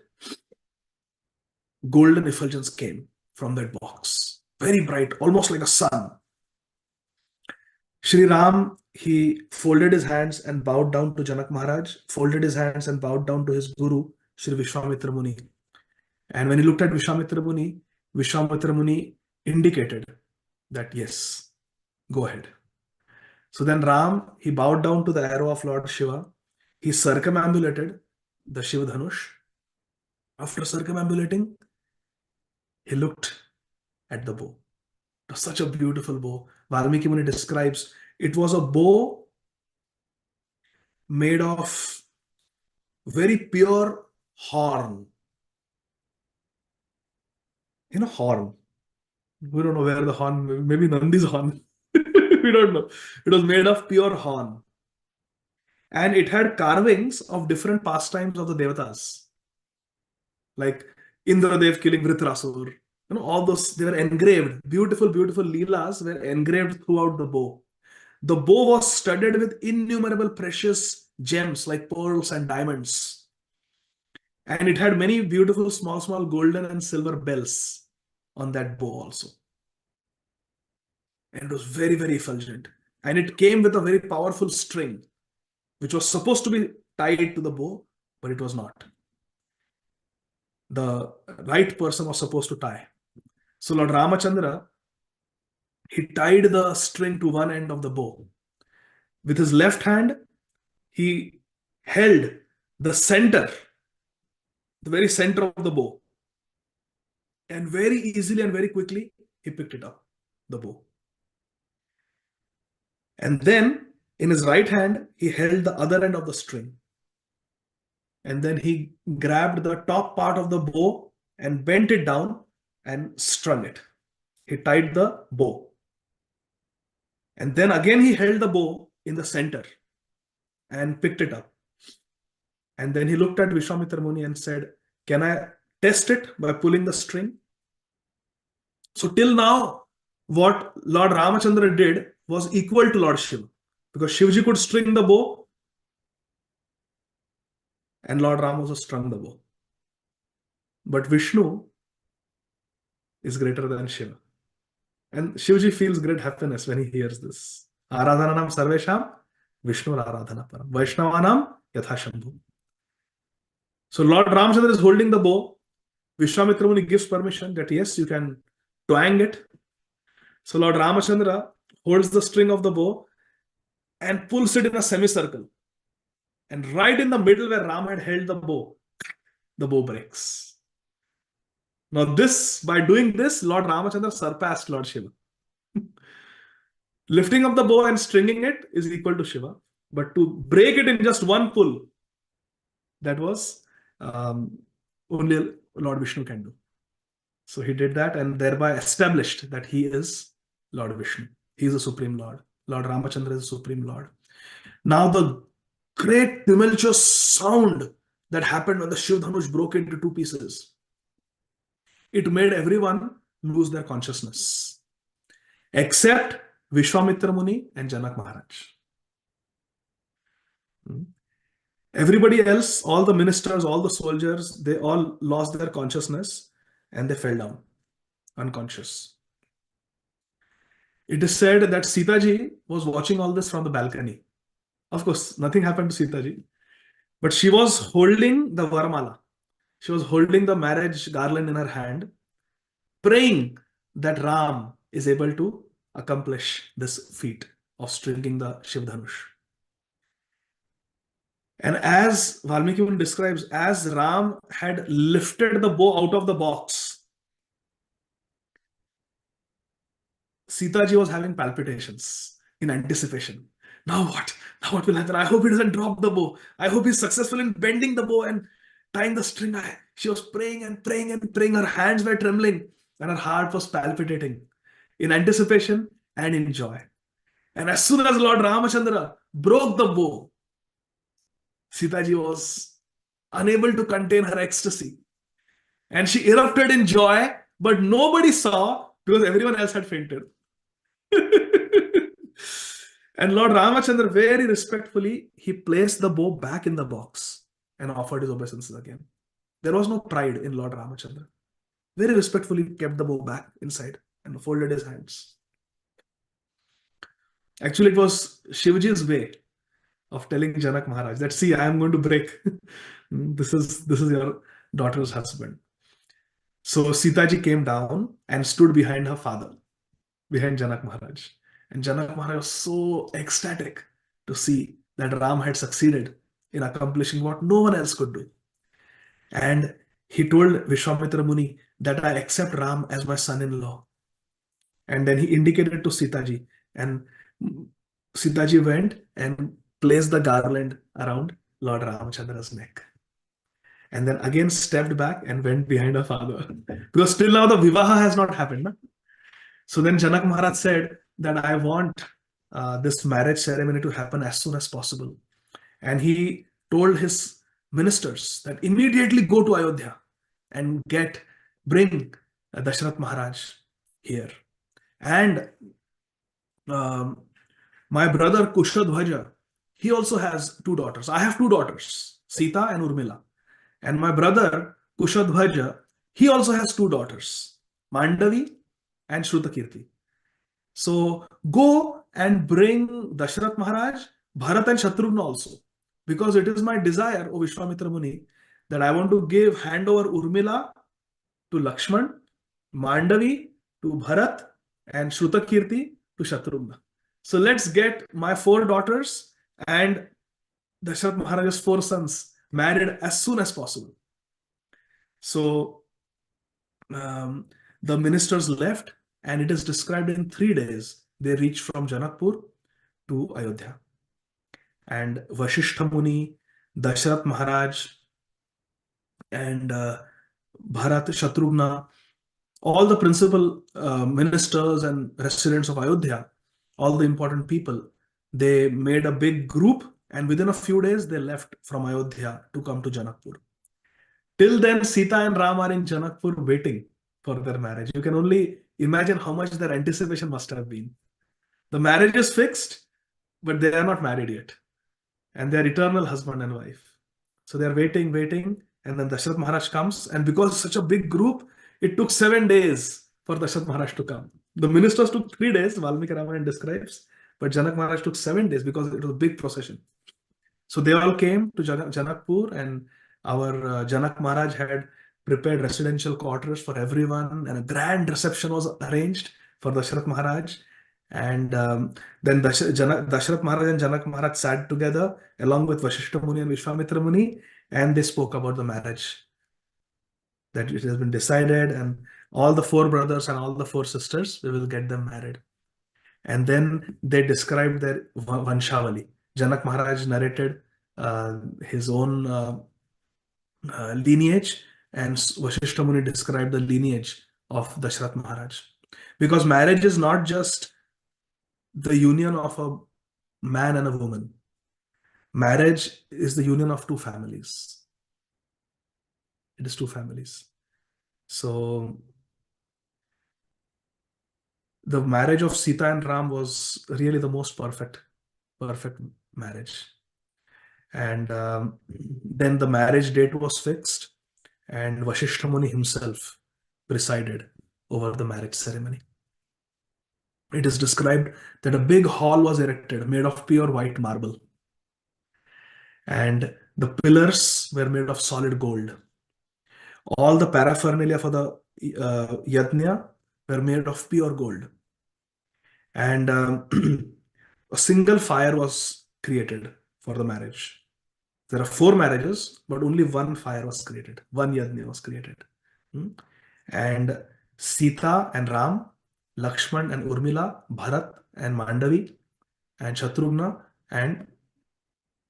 golden effulgence came from that box. Very bright, almost like a sun. Shri Ram, he folded his hands and bowed down to Janak Maharaj, folded his hands and bowed down to his guru, Shri Vishwamitra Muni. And when he looked at Vishwamitra Muni indicated that yes, go ahead. So then Ram, he bowed down to the arrow of Lord Shiva. He circumambulated the Shiva Dhanush. After circumambulating, he looked at the bow. It was such a beautiful bow. Valmiki Muni describes it was a bow made of very pure horn. You know, horn. We don't know where the horn, maybe Nandi's horn. We don't know. It was made of pure horn. And it had carvings of different pastimes of the Devatas. Like Indradev killing Vritrasur. You know, all those, they were engraved. Beautiful, beautiful leelas were engraved throughout the bow. The bow was studded with innumerable precious gems like pearls and diamonds. And it had many beautiful small golden and silver bells on that bow also. And it was very, very effulgent. And it came with a very powerful string, which was supposed to be tied to the bow, but it was not. The right person was supposed to tie. So Lord Ramachandra, he tied the string to one end of the bow. With his left hand, he held the center, the very center of the bow. And very easily and very quickly, he picked it up, the bow. And then in his right hand, he held the other end of the string. And then he grabbed the top part of the bow and bent it down and strung it. He tied the bow. And then again he held the bow in the center and picked it up. And then he looked at Vishwamitra Muni and said, can I test it by pulling the string? So till now, what Lord Ramachandra did was equal to Lord Shiva, because Shivji could string the bow and Lord Ram also strung the bow. But Vishnu is greater than Shiva. And Shivji feels great happiness when he hears this. Aradhananam sarvesham Vishnu aradhana param. Vaishnavanam yatha shambhu. So Lord Ramachandra is holding the bow. Vishwamitra Muni gives permission that yes, you can twang it. So Lord Ramachandra holds the string of the bow and pulls it in a semicircle. And right in the middle where Ram had held the bow breaks. Now by doing this, Lord Ramachandra surpassed Lord Shiva. Lifting up the bow and stringing it is equal to Shiva. But to break it in just one pull, that was only Lord Vishnu can do. So he did that and thereby established that he is Lord Vishnu. He is the Supreme Lord. Lord Ramachandra is the Supreme Lord. Now the great tumultuous sound that happened when the Shiv Dhanush broke into two pieces, it made everyone lose their consciousness, except Vishwamitra Muni and Janak Maharaj. Everybody else, all the ministers, all the soldiers, they all lost their consciousness and they fell down, unconscious. It is said that Sītā ji was watching all this from the balcony. Of course, nothing happened to Sītā ji, but she was holding the Varamala. She was holding the marriage garland in her hand, praying that Ram is able to accomplish this feat of stringing the Shiv Dhanush. And as Valmiki Muni describes, as Ram had lifted the bow out of the box, Sita ji was having palpitations in anticipation. Now what? Now what will happen? I hope he doesn't drop the bow. I hope he's successful in bending the bow and tying the string. She was praying and praying and praying. Her hands were trembling and her heart was palpitating in anticipation and in joy. And as soon as Lord Ramachandra broke the bow, Sita ji was unable to contain her ecstasy. And she erupted in joy, but nobody saw because everyone else had fainted. And Lord Ramachandra, very respectfully, he placed the bow back in the box and offered his obeisances again. There was no pride in Lord Ramachandra. Very respectfully kept the bow back inside and folded his hands. Actually, it was Shivaji's way of telling Janak Maharaj that, see, I am going to break. This is your daughter's husband. So Sita ji came down and stood behind her father, behind Janak Maharaj. And Janak Maharaj was so ecstatic to see that Ram had succeeded in accomplishing what no one else could do. And he told Vishwamitra Muni that I accept Ram as my son-in-law. And then he indicated to Sita ji. And Sita ji went and placed the garland around Lord Ramachandra's neck. And then again stepped back and went behind her father. Because still now the Vivaha has not happened. No? So then Janak Maharaj said that I want this marriage ceremony to happen as soon as possible. And he told his ministers that immediately go to Ayodhya and bring Dashrath Maharaj here. And my brother Kushadhwaja, he also has two daughters. I have two daughters, Sita and Urmila. And my brother Kushadhwaja, he also has two daughters, Mandavi and Shrutakirti. So go and bring Dashrath Maharaj, Bharat and Shatrughna also. Because it is my desire, O Vishwamitra Muni, that I want to hand over Urmila to Lakshman, Mandavi to Bharat, and Shrutakirti to Shatrughna. So let's get my four daughters and Dashrath Maharaj's four sons married as soon as possible. So the ministers left, and it is described in 3 days. They reached from Janakpur to Ayodhya. And Vasishtha Muni, Dashrath Maharaj, and Bharat, Shatrughna, all the principal ministers and residents of Ayodhya, all the important people, they made a big group, and within a few days they left from Ayodhya to come to Janakpur. Till then, Sita and Ram are in Janakpur waiting for their marriage. You can only imagine how much their anticipation must have been. The marriage is fixed, but they are not married yet. And they are eternal husband and wife. So they are waiting, and then Dashrath Maharaj comes. And because it's such a big group, it took 7 days for Dashrath Maharaj to come. The ministers took 3 days, Valmiki Ramayana describes, but Janak Maharaj took 7 days because it was a big procession. So they all came to Janakpur, and our Janak Maharaj had prepared residential quarters for everyone, and a grand reception was arranged for Dashrath Maharaj. And then Dashrath Maharaj and Janak Maharaj sat together along with Vasishtha Muni and Vishwamitra Muni, and they spoke about the marriage, that it has been decided, and all the 4 brothers and all the 4 sisters, we will get them married. And then they described their Vanshavali. Janak Maharaj narrated his own lineage, and Vasishtha Muni described the lineage of Dashrath Maharaj. Because marriage is not just the union of a man and a woman. Marriage is the union of 2 families. It is 2 families. So the marriage of Sita and Ram was really the most perfect marriage. And then the marriage date was fixed, and Vasishtha Muni himself presided over the marriage ceremony. It is described that a big hall was erected made of pure white marble, and the pillars were made of solid gold. All the paraphernalia for the yajna were made of pure gold. And a single fire was created for the marriage. There are 4 marriages, but only one fire was created. One yajna was created. Hmm? And Sita and Ram, Lakshman and Urmila, Bharat and Mandavi, and Shatrughna and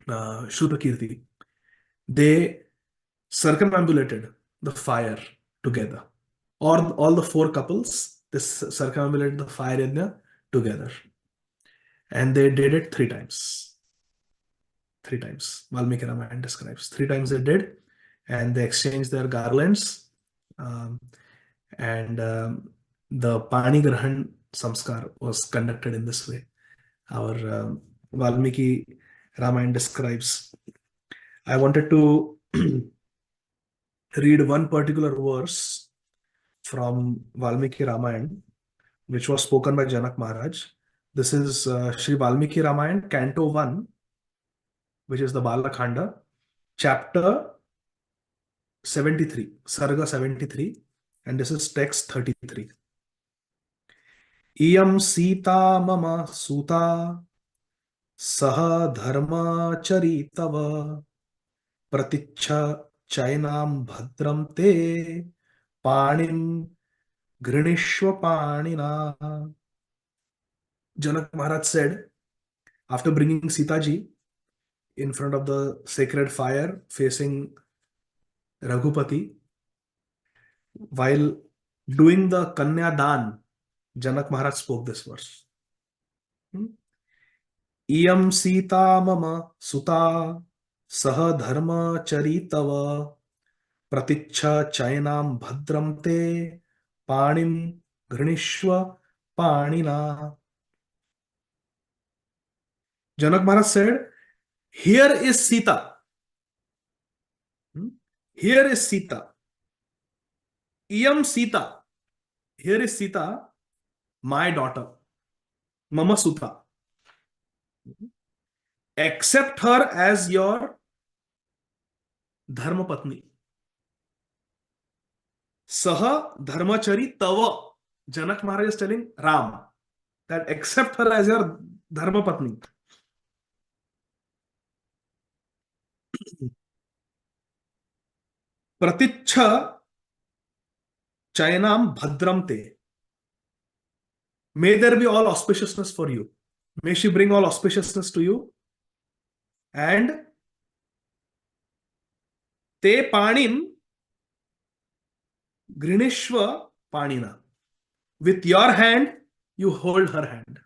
Shrutakirti. They circumambulated the fire together. All the 4 couples, they circumambulated the fire yajna together. And they did it 3 times. 3 times. Valmiki Ramayana describes. 3 times they did, and they exchanged their garlands. The Pani Grahan Samskar was conducted in this way. Our Valmiki Ramayana describes. I wanted to read one particular verse from Valmiki Ramayana, which was spoken by Janak Maharaj. This is Sri Valmiki Ramayana, Canto 1, which is the Balakhanda, chapter 73, Sarga 73, and this is text 33. Iyam Sītā mama Sūtā saha dharma charitava pratichha chainam bhadram te panim grinishva panina. Janak Maharaj said, after bringing Sita ji in front of the sacred fire facing Raghupati, while doing the Kanya Dan, Janak Maharaj spoke this verse. Iyam Sītā mama Sūtā saha dharma charitava pratichha chainam bhadram te panim grinishva panina. Janak Maharaj said, here is Sita. Here is Sita. Iyam Sita. Here is Sita, my daughter. Mama Sūtā. Accept her as your dharma patni. Saha dharmachari tava. Janak Maharaj is telling Ram that accept her as your dharma patni. Pratichha chainam bhadram te. May there be all auspiciousness for you. May she bring all auspiciousness to you. And te panim grinishva panina. With your hand, you hold her hand.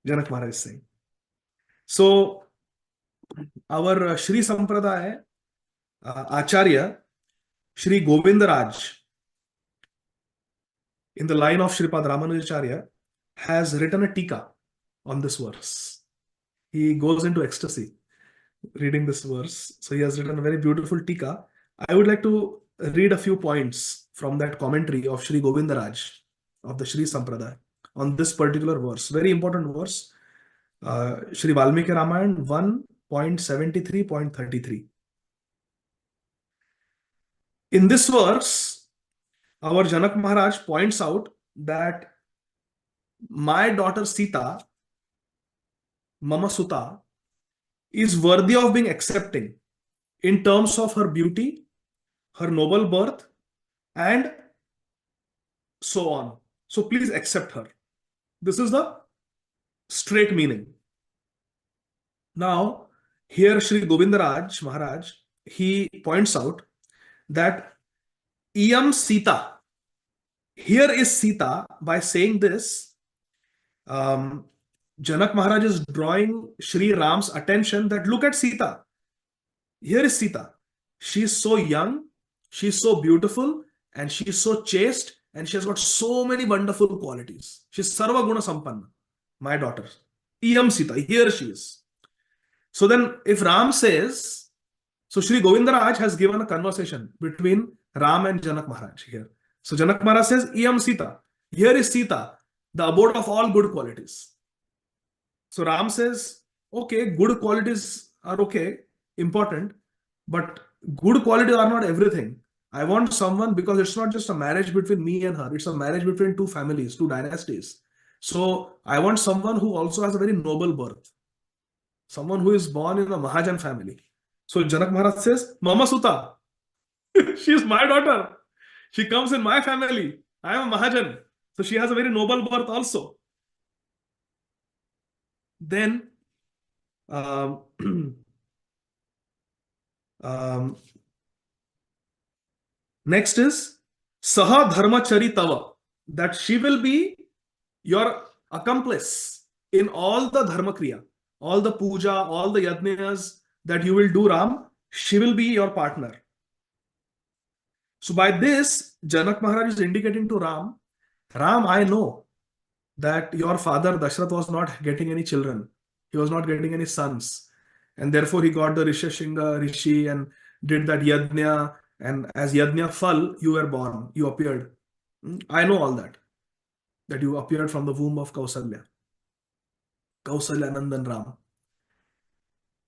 Janak Maharaj is saying. So, our Shri Sampradaya Acharya, Shri Govindaraj, in the line of Shripad Ramanujacharya, has written a tika on this verse. He goes into ecstasy reading this verse. So he has written a very beautiful tika. I would like to read a few points from that commentary of Shri Govindaraj of the Shri Sampradaya on this particular verse. Very important verse. Shri Valmiki Ramayana 1.73.33. In this verse, our Janak Maharaj points out that my daughter Sita, Mama Sūtā, is worthy of being accepting in terms of her beauty, her noble birth, and so on. So please accept her. This is the straight meaning. Now, here Sri Govindaraj Maharaj, he points out that Iyam Sita. Here is Sita. By saying this, Janak Maharaj is drawing Shri Ram's attention that look at Sita. Here is Sita. She is so young, she is so beautiful, and she is so chaste, and she has got so many wonderful qualities. She is Sarva Guna Sampanna, my daughter. Iyam Sita. Here she is. So then, if Ram says, so Shri Govindaraj has given a conversation between Ram and Janak Maharaj here. So Janak Maharaj says, Iyam Sita. Here is Sita, the abode of all good qualities. So Ram says, okay, good qualities are okay, important, but good qualities are not everything. I want someone, because it's not just a marriage between me and her, it's a marriage between 2 families, 2 dynasties. So I want someone who also has a very noble birth. Someone who is born in a Mahajan family. So Janak Maharaj says, Mama Suta, she is my daughter. She comes in my family. I am a Mahajan. So she has a very noble birth also. Then, um, um, next is Saha Dharmachari Tava, that she will be your accomplice in all the Dharma Kriya, all the puja, all the yajnas that you will do, Ram. She will be your partner. So by this, Janak Maharaj is indicating to Ram, Ram, I know that your father Dashrath was not getting any children. He was not getting any sons. And therefore he got the Rishashinga Rishi and did that yajna. And as yajna fal, you were born, you appeared. I know all that you appeared from the womb of Kausalya, Kausalya Nandan Ram.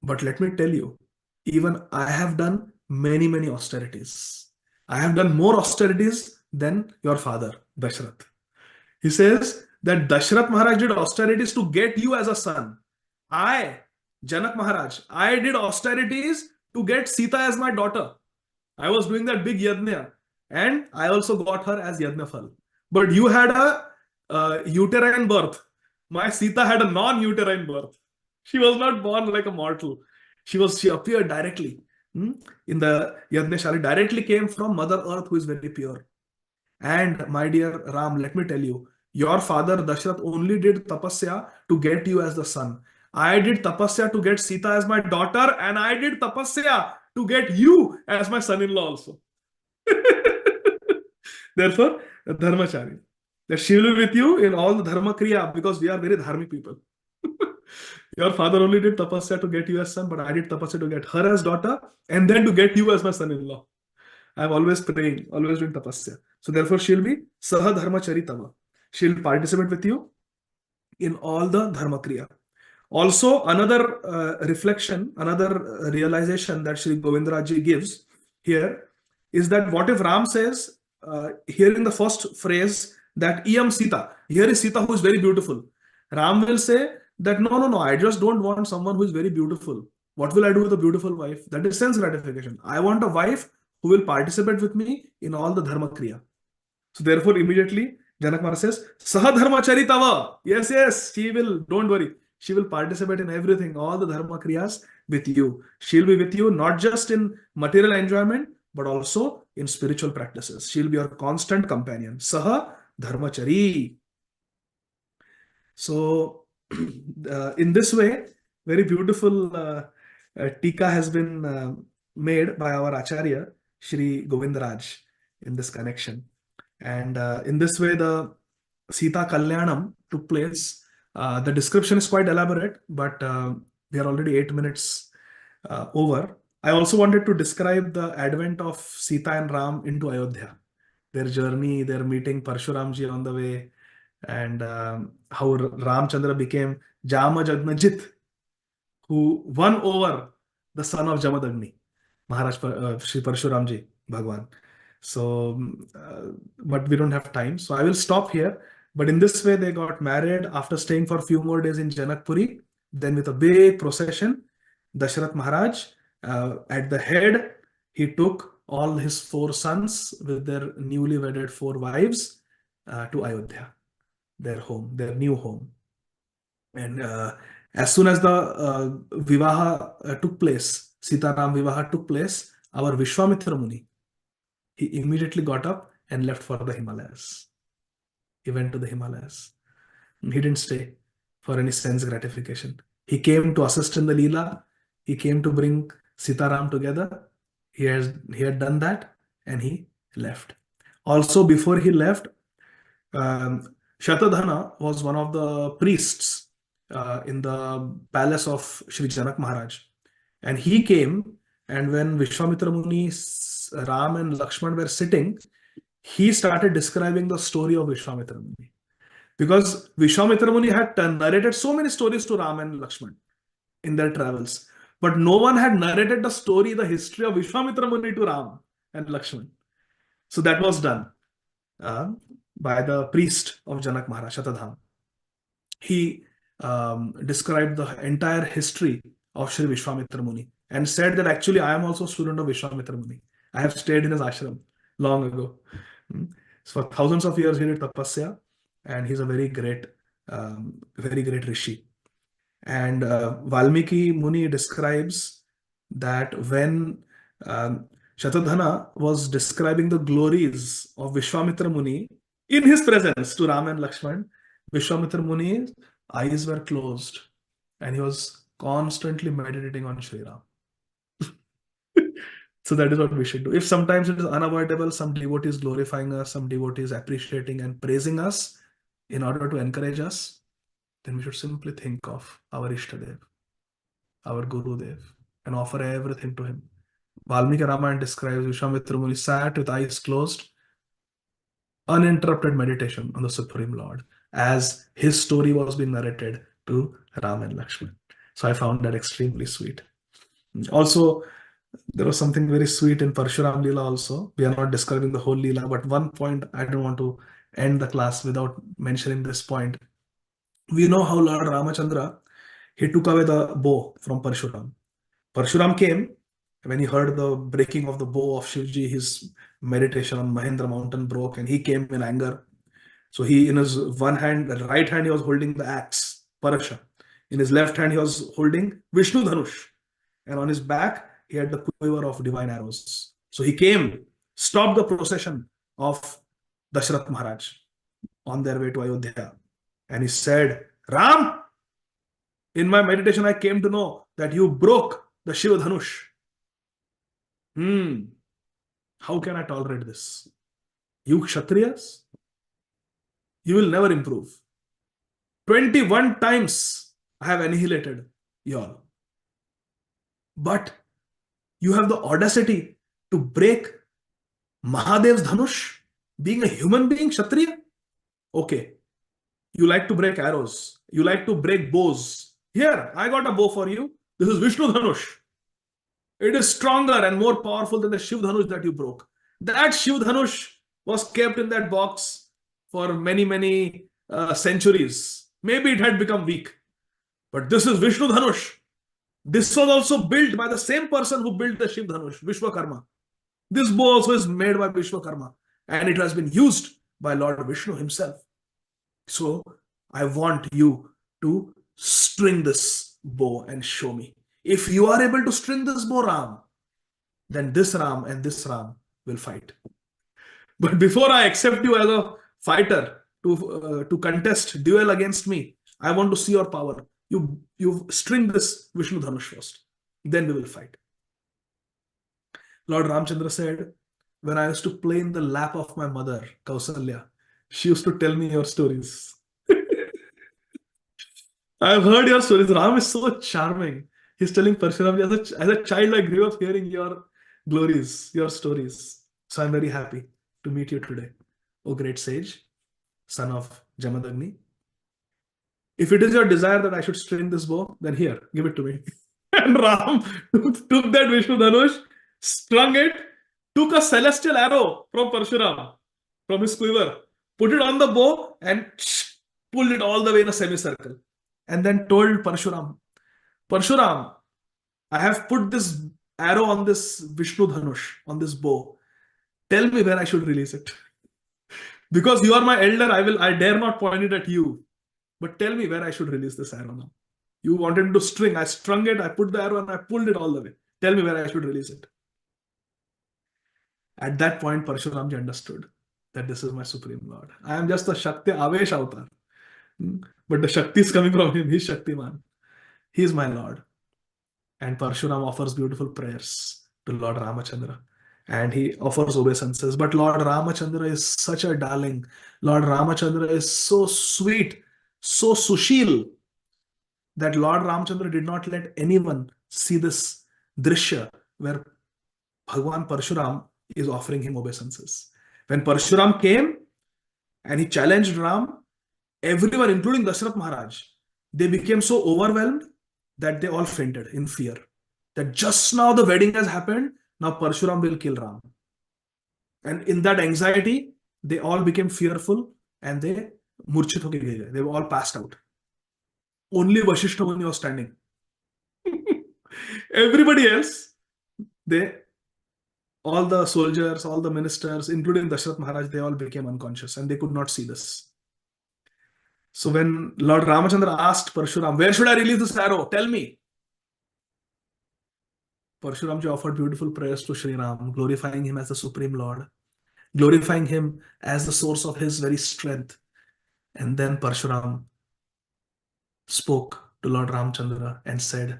But let me tell you, even I have done many, many austerities. I have done more austerities than your father, Dashrath. He says that Dashrath Maharaj did austerities to get you as a son. I, Janak Maharaj, I did austerities to get Sita as my daughter. I was doing that big yajna and I also got her as yajna fal. But you had a uterine birth. My Sita had a non-uterine birth. She was not born like a mortal. She appeared directly in the yajna shali, directly came from Mother Earth, who is very pure. And my dear Ram, let me tell you, your father Dashrath only did tapasya to get you as the son. I did tapasya to get Sita as my daughter, and I did tapasya to get you as my son-in-law also. Therefore, Dharmachari, that she will be with you in all the Dharma Kriya, because we are very dharmic people. Your father only did tapasya to get you as son, but I did tapasya to get her as daughter, and then to get you as my son-in-law. I'm always praying, always doing tapasya. So therefore, she'll be Saha Dharma Charitama. She'll participate with you in all the Dharma Kriya. Also, another reflection, another realization that Sri Govindaraji gives here is that what if Ram says, here in the first phrase, that Iyam Sita, here is Sita who is very beautiful. Ram will say that no, I just don't want someone who is very beautiful. What will I do with a beautiful wife? That is sense gratification. I want a wife who will participate with me in all the Dharma Kriya. So therefore, immediately, Janak Maharaj says, Saha Dharma Charitava. Yes, she will, don't worry. She will participate in everything, all the Dharma Kriyas with you. She'll be with you not just in material enjoyment, but also in spiritual practices. She'll be your constant companion. Saha Dharmachari. So, in this way, very beautiful tika has been made by our Acharya, Shri Govindaraj, in this connection. And in this way, the Sītā Kalyāṇaṁ took place. The description is quite elaborate, but we are already 8 minutes over. I also wanted to describe the advent of Sita and Ram into Ayodhya, their journey, their meeting Parshuramji on the way, and how Ramchandra became Jamajagnajit, who won over the son of Jamadagni, Maharaj Shri Parshuramji Bhagwan. So, but we don't have time, so I will stop here. But in this way, they got married after staying for a few more days in Janakpuri. Then, with a big procession, Dashrath Maharaj, at the head, he took all his 4 sons with their newly wedded 4 wives to Ayodhya, their home, their new home. And as soon as the Vivaha took place, Sitaram Vivaha took place, our Vishwamitra Muni, he immediately got up and left for the Himalayas. He went to the Himalayas. He didn't stay for any sense gratification. He came to assist in the Leela. He came to bring Sitaram together. He had done that and he left. Also, before he left, Shatadhana was one of the priests in the palace of Sri Janak Maharaj. And he came, and when Vishwamitra Muni, Ram and Lakshman were sitting, he started describing the story of Vishwamitra Muni. Because Vishwamitra Muni had narrated so many stories to Ram and Lakshman in their travels. But no one had narrated the story, the history of Vishwamitra Muni to Ram and Lakshman. So that was done by the priest of Janak Maharaj, Shatadham. He described the entire history of Sri Vishwamitra Muni and said that actually I am also a student of Vishwamitra Muni. I have stayed in his ashram long ago. So for thousands of years he did tapasya, and he's a very great rishi. And Valmiki Muni describes that when Shatadhana was describing the glories of Vishwamitra Muni in his presence to Ram and Lakshman, Vishwamitra Muni's eyes were closed and he was constantly meditating on Sri Ram. So that is what we should do. If sometimes it is unavoidable, some devotees glorifying us, some devotees appreciating and praising us in order to encourage us, then we should simply think of our Ishtadev, our Gurudev, and offer everything to him. Valmiki Ramayana describes Vishwamitra Muni sat with eyes closed, uninterrupted meditation on the Supreme Lord as his story was being narrated to Ram and Lakshman. So I found that extremely sweet. Also, there was something very sweet in Parshuram Leela also. We are not describing the whole Leela, but one point I don't want to end the class without mentioning this point. We know how Lord Ramachandra, he took away the bow from Parshuram. Parshuram came when he heard the breaking of the bow of Shivji. His meditation on Mahendra mountain broke and he came in anger. So he, in his one hand, right hand, he was holding the axe, Parasha. In his left hand, he was holding Vishnu Dhanush. And on his back, he had the quiver of divine arrows. So he came, stopped the procession of Dashrath Maharaj on their way to Ayodhya. And he said, Ram, in my meditation, I came to know that you broke the Shiva Dhanush. How can I tolerate this? You Kshatriyas, you will never improve. 21 times I have annihilated you all. But you have the audacity to break Mahadev's Dhanush, being a human being, Kshatriya? Okay. You like to break arrows. You like to break bows. Here, I got a bow for you. This is Vishnu Dhanush. It is stronger and more powerful than the Shiv Dhanush that you broke. That Shiv Dhanush was kept in that box for many centuries. Maybe it had become weak. But this is Vishnu Dhanush. This was also built by the same person who built the Shiv Dhanush, Vishwakarma. This bow also is made by Vishwakarma. And it has been used by Lord Vishnu himself. So I want you to string this bow and show me. If you are able to string this bow, Ram, then this Ram and this Ram will fight. But before I accept you as a fighter to contest, duel against me, I want to see your power. You string this Vishnu Dhanush first. Then we will fight. Lord Ramchandra said, when I used to play in the lap of my mother, Kausalya, she used to tell me your stories. I've heard your stories. Ram is so charming. He's telling Parshuram, as a child, I grew up hearing your glories, your stories. So I'm very happy to meet you today, O great sage, son of Jamadagni. If it is your desire that I should string this bow, then here, give it to me. And Ram took that Vishnu Dhanush, strung it, took a celestial arrow from Parshuram, from his quiver, put it on the bow and pulled it all the way in a semicircle. And then told Parshuram, Parshuram, I have put this arrow on this Vishnu Dhanush, on this bow. Tell me where I should release it. Because you are my elder, I dare not point it at you. But tell me where I should release this arrow now. You wanted to string. I strung it, I put the arrow and I pulled it all the way. Tell me where I should release it. At that point, Parshuramji understood that this is my Supreme Lord. I am just a Shakti Avesh avatar. But the Shakti is coming from him. He's Shaktiman. He is my Lord. And Parshuram offers beautiful prayers to Lord Ramachandra. And he offers obeisances. But Lord Ramachandra is such a darling. Lord Ramachandra is so sweet, so sushil, that Lord Ramachandra did not let anyone see this drishya where Bhagwan Parshuram is offering him obeisances. When Parshuram came and he challenged Ram, everyone, including Dashrath Maharaj, they became so overwhelmed that they all fainted in fear. That just now the wedding has happened, now Parshuram will kill Ram. And in that anxiety, they all became fearful and they murchit ho gaye. They were all passed out. Only Vasishtha Muni was standing. Everybody else, all the soldiers, all the ministers, including Dashrath Maharaj, they all became unconscious and they could not see this. So when Lord Ramachandra asked Parshuram, where should I release this arrow? Tell me. Parshuramji offered beautiful prayers to Sri Ram, glorifying him as the Supreme Lord, glorifying him as the source of his very strength. And then Parshuram spoke to Lord Ramchandra and said,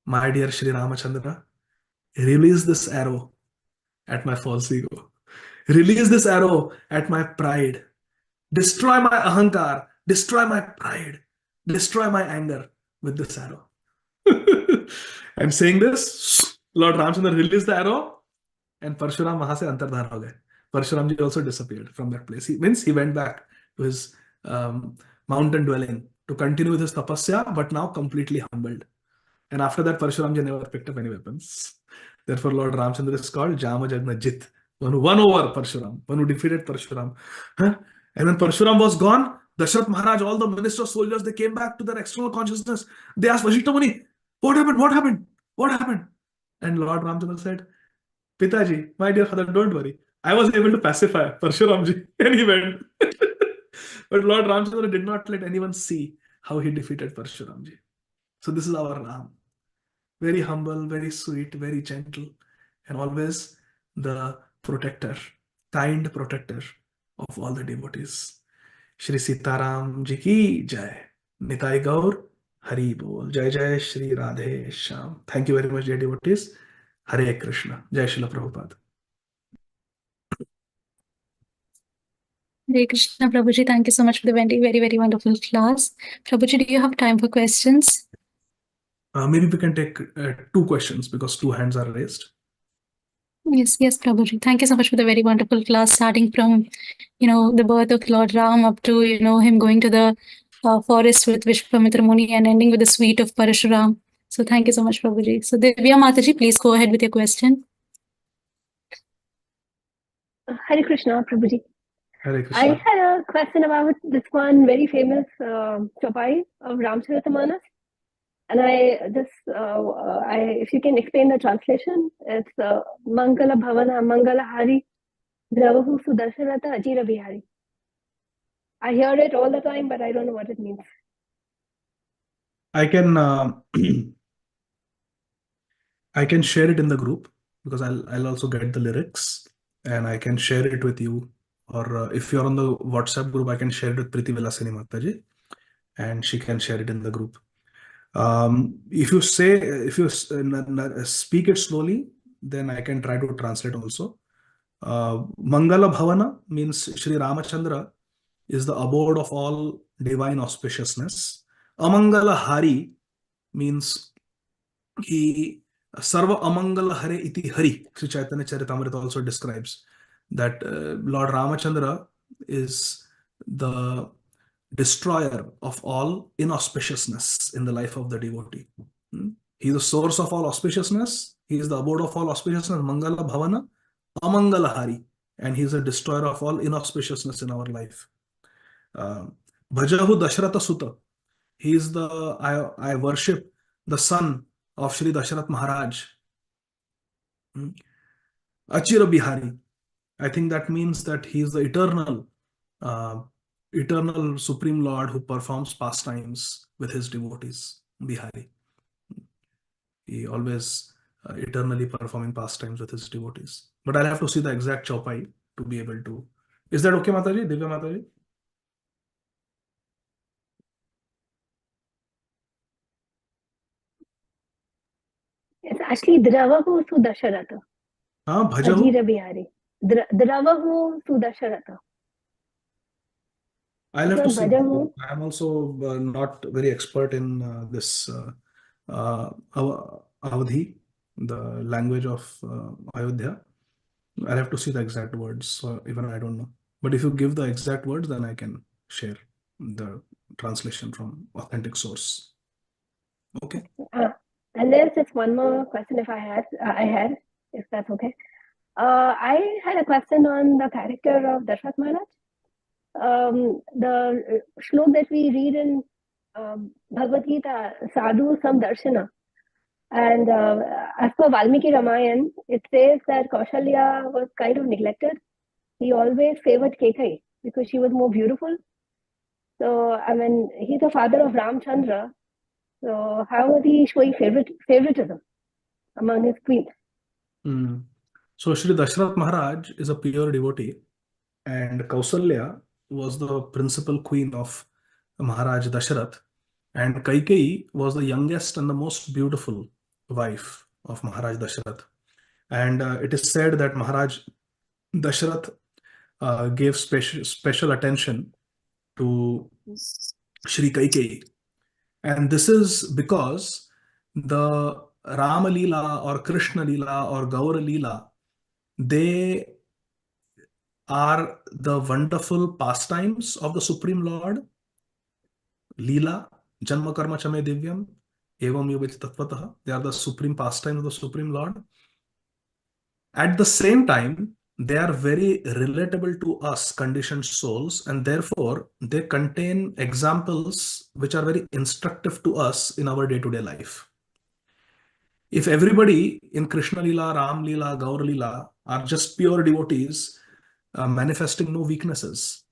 my dear Sri Ramachandra, release this arrow at my false ego. Release this arrow at my pride. Destroy my ahankar. Destroy my pride. Destroy my anger with this arrow. I'm saying this, Lord Ramchandra released the arrow and Parshuram wahan se antardhana ho gaye. Parshuramji also disappeared from that place. He went back to his mountain dwelling to continue with his tapasya, but now completely humbled. And after that, Parshuramji never picked up any weapons. Therefore, Lord Ramchandra is called Jama Jagna Jit, one who won over Parshuram, one who defeated Parshuram. Huh? And when Parshuram was gone, Dashrath Maharaj, all the ministers, soldiers, they came back to their external consciousness. They asked Vashishta Muni, what happened? What happened? What happened? And Lord Ramchandra said, Pitaji, my dear father, don't worry. I was able to pacify Parshuramji. And he went. But Lord Ramchandra did not let anyone see how he defeated Parshuramji. So this is our Ram. Very humble, very sweet, very gentle, and always the protector, kind protector of all the devotees. Shri Sītāram ji ki jai. Nitai Gaur Hari Bol. Jai Jai Shri Radhe Shyam. Thank you very much, dear devotees. Hare Krishna. Jai Srila Prabhupada. Hare Krishna, Prabhuji. Thank you so much for the very, very, very wonderful class. Prabhuji, do you have time for questions? Maybe we can take 2 questions because 2 hands are raised. Yes, Prabhuji. Thank you so much for the very wonderful class, starting from, the birth of Lord Ram up to, him going to the forest with Vishwamitra Muni and ending with the suite of Parashuram. So thank you so much, Prabhuji. So Divya Mataji, please go ahead with your question. Hare Krishna, Prabhuji. Hare Krishna. I had a question about this one very famous chopai of Ramcharitamanas. And if you can explain the translation, it's Mangala Bhavana, Mangala Hari, Dravahu Sudarshanata Ajira Bihari. I hear it all the time, but I don't know what it means. I can I can share it in the group because I'll also get the lyrics and I can share it with you. Or if you're on the WhatsApp group, I can share it with Priti Vilasini Mataji and she can share it in the group. If you speak it slowly, then I can try to translate also. Mangala Bhavana means Shri Ramachandra is the abode of all divine auspiciousness. Amangala Hari means he Sarva Amangala Hare iti Hari. Sri Chaitanya Charitamrita also describes that Lord Ramachandra is the destroyer of all inauspiciousness in the life of the devotee. He is the source of all auspiciousness. He is the abode of all auspiciousness, Mangala Bhavana, Amangala Hari, and he is a destroyer of all inauspiciousness in our life. Bhajahu Dashrata Sutta. He is I worship the son of Shri Dashrath Maharaj. Achira Bihari. I think that means that he is the eternal Supreme Lord who performs pastimes with his devotees, Bihari. He always eternally performing pastimes with his devotees. But I'll have to see the exact chaupai to be able to. Is that okay, Mataji? Divya Mataji? It's actually Dravahu Sudasharata. Bhajahu? Ajira Bihari. Dravahu Sudasharata. I'll have to see. I'm also not very expert in this Avadhi, the language of Ayodhya. I'll have to see the exact words. So even I don't know. But if you give the exact words, then I can share the translation from authentic source. Okay. And there's just one more question if if that's okay. I had a question on the character of Dashrath Maharaj. The shlok that we read in Bhagavad Gita, Sadhu Samdarshana, And as per Valmiki Ramayana, it says that Kaushalya was kind of neglected. He always favored Kekai because she was more beautiful. So, I mean, he's the father of Ramchandra. So, how was he showing favoritism among his queens? So, Shri Dashrath Maharaj is a pure devotee, and Kausalya was the principal queen of Maharaj Dashrath, and Kaikeyi was the youngest and the most beautiful wife of Maharaj Dashrath. And it is said that Maharaj Dashrath gave special attention to Shri Kaikeyi. And this is because the Rama Leela or Krishna Leela or Gaura Leela, they are the wonderful pastimes of the Supreme Lord. Leela, Janma Karma Chame Divyam, Evam Yuvit Tatvatah. They are the supreme pastimes of the Supreme Lord. At the same time, they are very relatable to us, conditioned souls, and therefore they contain examples which are very instructive to us in our day-to-day life. If everybody in Krishna Leela, Ram Leela, Gaur Leela are just pure devotees, manifesting no weaknesses,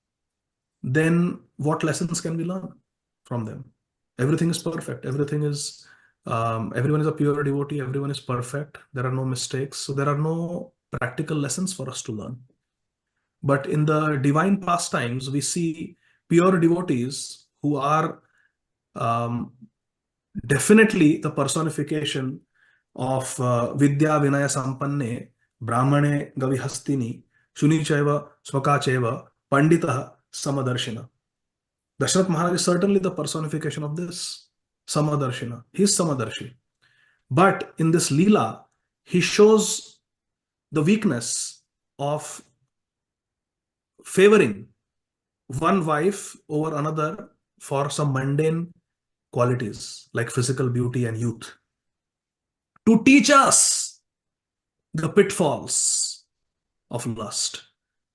then what lessons can we learn from them? Everything is perfect. Everything is, everyone is a pure devotee. Everyone is perfect. There are no mistakes. So there are no practical lessons for us to learn. But in the divine pastimes, we see pure devotees who are definitely the personification of Vidya Vinaya Sampanne, Brahmane Gavihastini, Shunichaiva Swakachaiva, Pandita Samadarshina. Dashrath Maharaj is certainly the personification of this Samadarshina. He is Samadarshi. But in this Leela, he shows the weakness of favoring one wife over another for some mundane qualities like physical beauty and youth, to teach us the pitfalls of lust,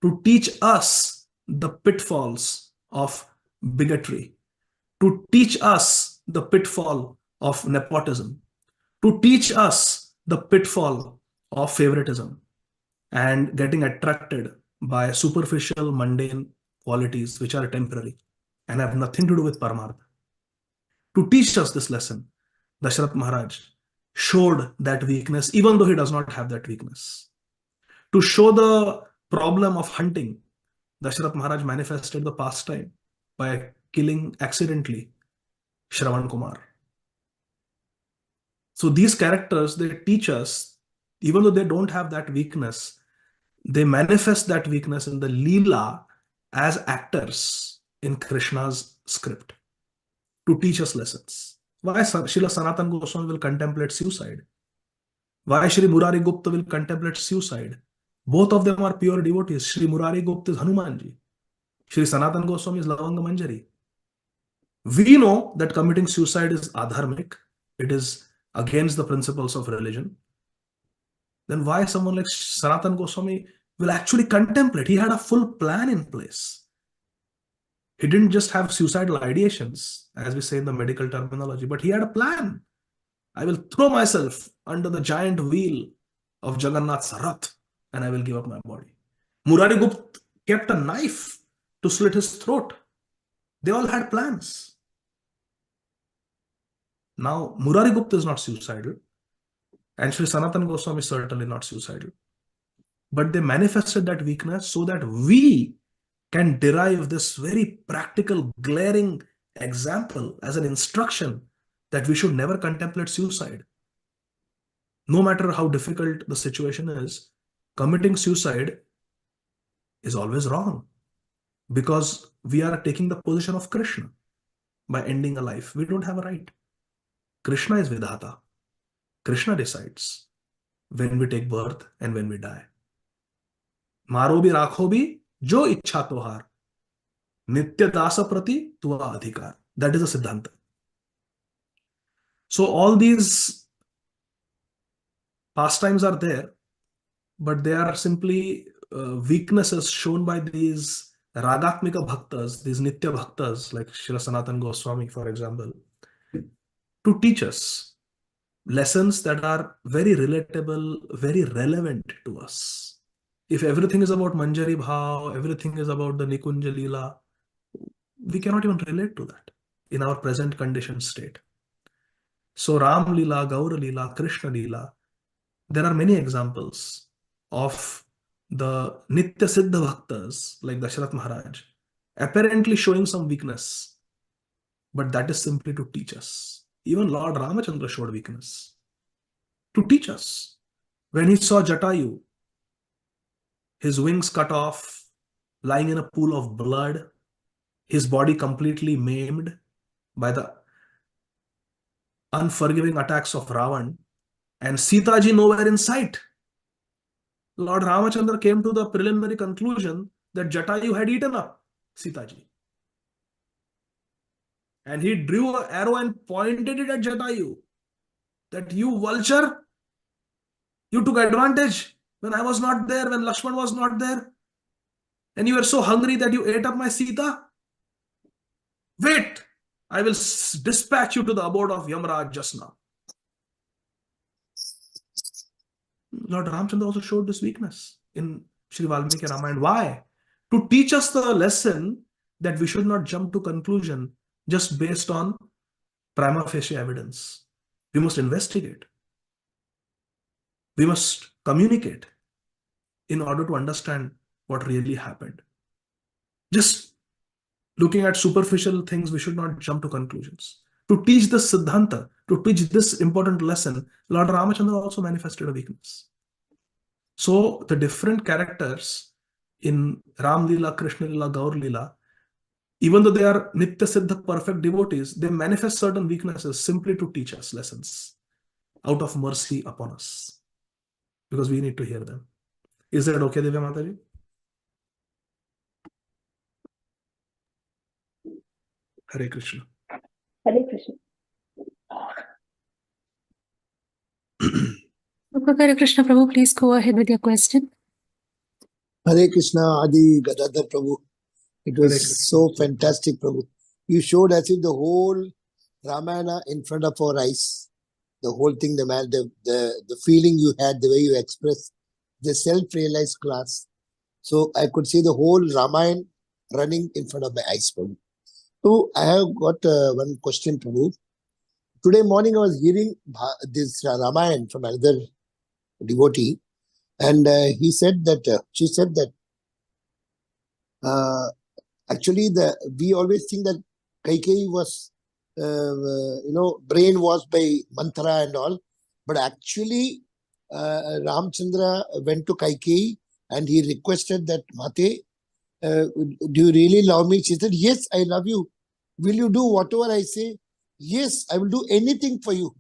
to teach us the pitfalls of bigotry, to teach us the pitfall of nepotism, to teach us the pitfall of favoritism and getting attracted by superficial, mundane qualities which are temporary and have nothing to do with Paramartha. To teach us this lesson, Dashrath Maharaj showed that weakness, even though he does not have that weakness. To show the problem of hunting, Dashrath Maharaj manifested the pastime by killing accidentally Shravan Kumar. So these characters, they teach us, even though they don't have that weakness, they manifest that weakness in the Leela as actors in Krishna's script to teach us lessons. Why Srila Sanatana Goswami will contemplate suicide? Why Shri Murari Gupta will contemplate suicide? Both of them are pure devotees. Shri Murari Gupta is Hanumanji. Shri Sanatana Goswami is Lavanga Manjari. We know that committing suicide is adharmic. It is against the principles of religion. Then why someone like Sanatana Goswami will actually contemplate? He had a full plan in place. He didn't just have suicidal ideations, as we say in the medical terminology, but he had a plan. I will throw myself under the giant wheel of Jagannath's Rath and I will give up my body. Murari Gupta kept a knife to slit his throat. They all had plans. Now, Murari Gupta is not suicidal, and Sri Sanatana Goswami is certainly not suicidal. But they manifested that weakness so that we can derive this very practical, glaring example as an instruction that we should never contemplate suicide. No matter how difficult the situation is, committing suicide is always wrong because we are taking the position of Krishna by ending a life. We don't have a right. Krishna is Vidhata. Krishna decides when we take birth and when we die. Maro bhi rakho bhi jo ichha tohar. Nitya dasa prati tua adhikar. That is a Siddhanta. So all these pastimes are there, but they are simply weaknesses shown by these Ragatmika Bhaktas, these Nitya Bhaktas like Srila Sanatana Goswami, for example, to teach us lessons that are very relatable, very relevant to us. If everything is about Manjari Bhav, everything is about the Nikunja Leela, we cannot even relate to that in our present conditioned state. So Ram Leela, Gaur Leela, Krishna Leela, there are many examples of the Nitya Siddha Bhaktas like Dasharath Maharaj apparently showing some weakness, but that is simply to teach us. Even Lord Ramachandra showed weakness to teach us. When he saw Jatayu, his wings cut off, lying in a pool of blood, his body completely maimed by the unforgiving attacks of Ravan, and Sītā ji nowhere in sight, Lord Ramachandra came to the preliminary conclusion that Jatayu had eaten up Sītā ji. And he drew an arrow and pointed it at Jatayu, that you vulture, you took advantage when I was not there, when Lakshman was not there, and you were so hungry that you ate up my Sītā. Wait, I will dispatch you to the abode of Yamraj just now. Lord Ramachandra also showed this weakness in Sri Valmiki Ramayana. Why? To teach us the lesson that we should not jump to conclusion just based on prima facie evidence. We must investigate. We must communicate in order to understand what really happened. Just looking at superficial things, we should not jump to conclusions. To teach this Siddhanta, to teach this important lesson, Lord Ramachandra also manifested a weakness. So the different characters in Ram Leela, Krishna Leela, Gaur Leela, even though they are Nitya Siddha perfect devotees, they manifest certain weaknesses simply to teach us lessons out of mercy upon us, because we need to hear them. Is that okay, Divya Mataji? Hare Krishna. Hare Krishna. Hare Krishna, Prabhu, please go ahead with your question. Hare Krishna, Ādi Gadādhara Prabhu. It Hare was Krishna. so fantastic, Prabhu. You showed as if the whole Ramayana in front of our eyes. The whole thing, the feeling you had, the way you expressed, the self-realized class. So I could see the whole Ramayana running in front of my eyes, Prabhu. So I have got one question, Prabhu. Today morning I was hearing this Ramayana from another devotee, and he said that, she said that actually we always think that Kaikeyi was, brainwashed by mantra and all, but actually Ramchandra went to Kaikeyi and he requested that, Mate, do you really love me? She said, yes, I love you. Will you do whatever I say? Yes, I will do anything for you.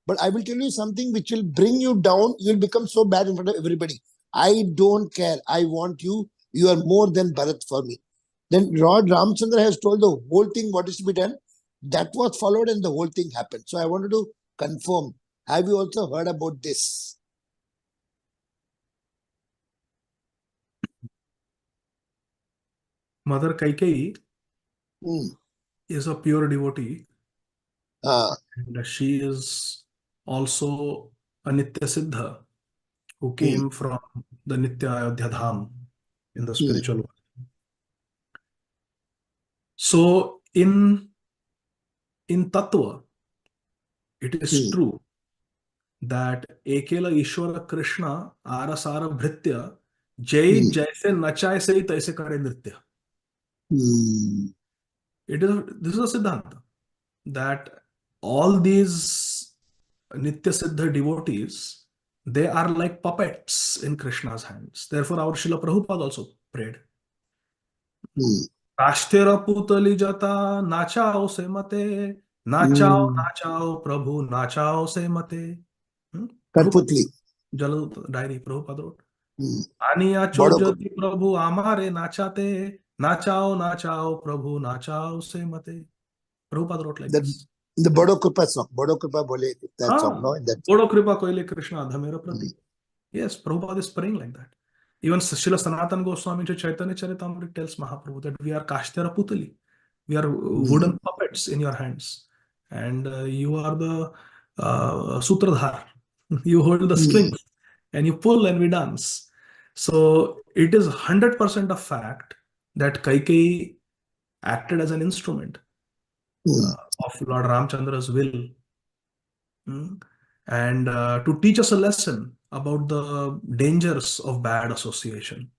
But I will tell you something which will bring you down. You will become so bad in front of everybody. I don't care. I want you. You are more than Bharat for me. Then Lord Ramchandra has told the whole thing what is to be done. That was followed and the whole thing happened. So I wanted to confirm. Have you also heard about this? Mother Kaikeyi Hmm. is a pure devotee, Ah. and she is also a Nitya Siddha who came from the Nitya Ayodhya Dham in the spiritual world. So in Tattva, it is true that Ekela Ishwara Krishna Arasara Bhritya Jai Jaise Nachai Sai Taise Kare Nritya. This is a Siddhanta that all these Nitya Siddha devotees, they are like puppets in Krishna's hands. Therefore, our Srila Prabhupada also prayed. Kashtera putali jata nachao se mate, nachao Prabhu, nachao se mate. Karputli. Jal diary Prabhupada wrote. Aniya chojati Prabhu amare nachate, nachao Prabhu, nachao se mate. Prabhupada wrote like this. The Bodo Kripa song. Bodo Kripa bole that song, no? Bodo Kripa koile Krishna dhamera prati. Yes, Prabhupada is praying like that. Even Srila Sanatana Goswami to Chaitanya Charitamrita tells Mahaprabhu that we are Kashtara Putali. We are wooden puppets in your hands. And you are the sutradhar. You hold the strings and you pull and we dance. So it is 100% a fact that Kaikeyi acted as an instrument of Lord Ramchandra's will, and to teach us a lesson about the dangers of bad association.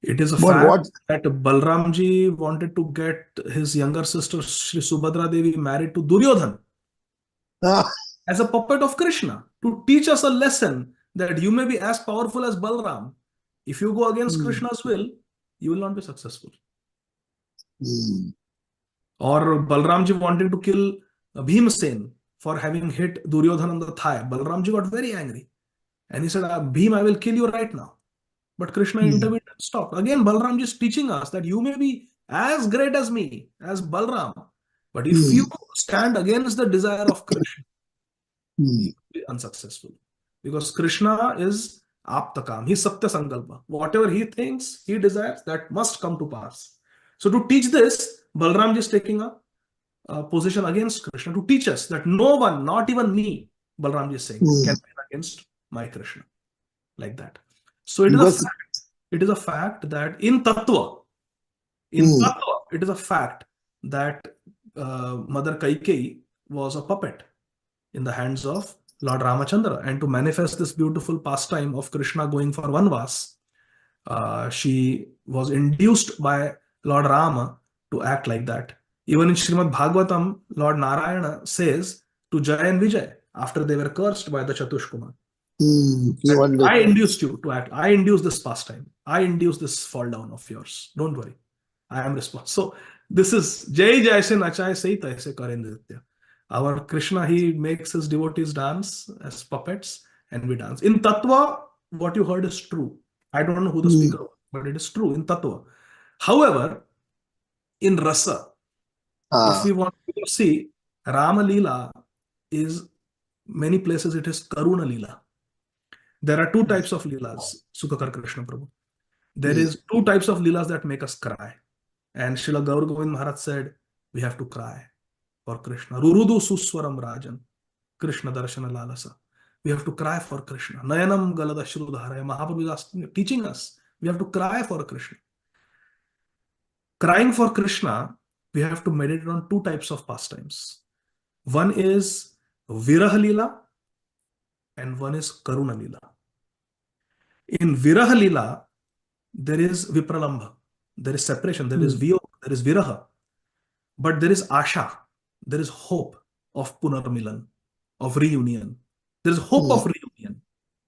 It is a But fact what? that Balramji wanted to get his younger sister Shri Subhadra Devi married to Duryodhan as a puppet of Krishna, to teach us a lesson that you may be as powerful as Balram. If you go against Krishna's will, you will not be successful. Or Balramji wanting to kill Bhimsen for having hit Duryodhan on the thigh. Balramji got very angry and he said, Bhim, I will kill you right now. But Krishna intervened and stopped. Again, Balramji is teaching us that you may be as great as me, as Balram, but if you stand against the desire of Krishna, you will be unsuccessful. Because Krishna is Aptakam, he is Satya Sankalpa. Whatever he thinks, he desires, that must come to pass. So to teach this, Balramji is taking a position against Krishna to teach us that no one, not even me, Balramji is saying, can be against my Krishna. Like that. So it is a fact that in Tattva, it is a fact that Mother Kaikeyi was a puppet in the hands of Lord Ramachandra. And to manifest this beautiful pastime of Krishna going for Vanvas, she was induced by Lord Rama to act like that. Even in Srimad Bhagavatam, Lord Narayana says to Jaya and Vijay, after they were cursed by the Chatushkumar, I induced you to act. I induced this pastime. I induced this fall down of yours. Don't worry. I am responsible. So this is Jai Jaise Nachai Sītā Aise Kare Nritya. Our Krishna, he makes his devotees dance as puppets and we dance. In Tattva, what you heard is true. I don't know who the speaker was, but it is true in Tattva. However, in Rasa, if we want to see, Rama Leela is, many places it is Karuna Leela. There are two types of Leelas, Sukhakar Krishna Prabhu. There is two types of Leelas that make us cry. And Srila Gaur Govind Maharaj said, we have to cry for Krishna. Rurudu Suswaram Rajan, Krishna Darshana Lalasa. We have to cry for Krishna. Nayanam Galada Shrudharaya. Mahaprabhu is teaching us, we have to cry for Krishna. Crying for Krishna, we have to meditate on two types of pastimes. One is Viraha Leela and one is Karuna Leela. In Viraha Leela, there is Vipralambha, there is separation, there is Viyog, there is Viraha, but there is Asha, there is hope of Punarmilan, of reunion. There is hope of reunion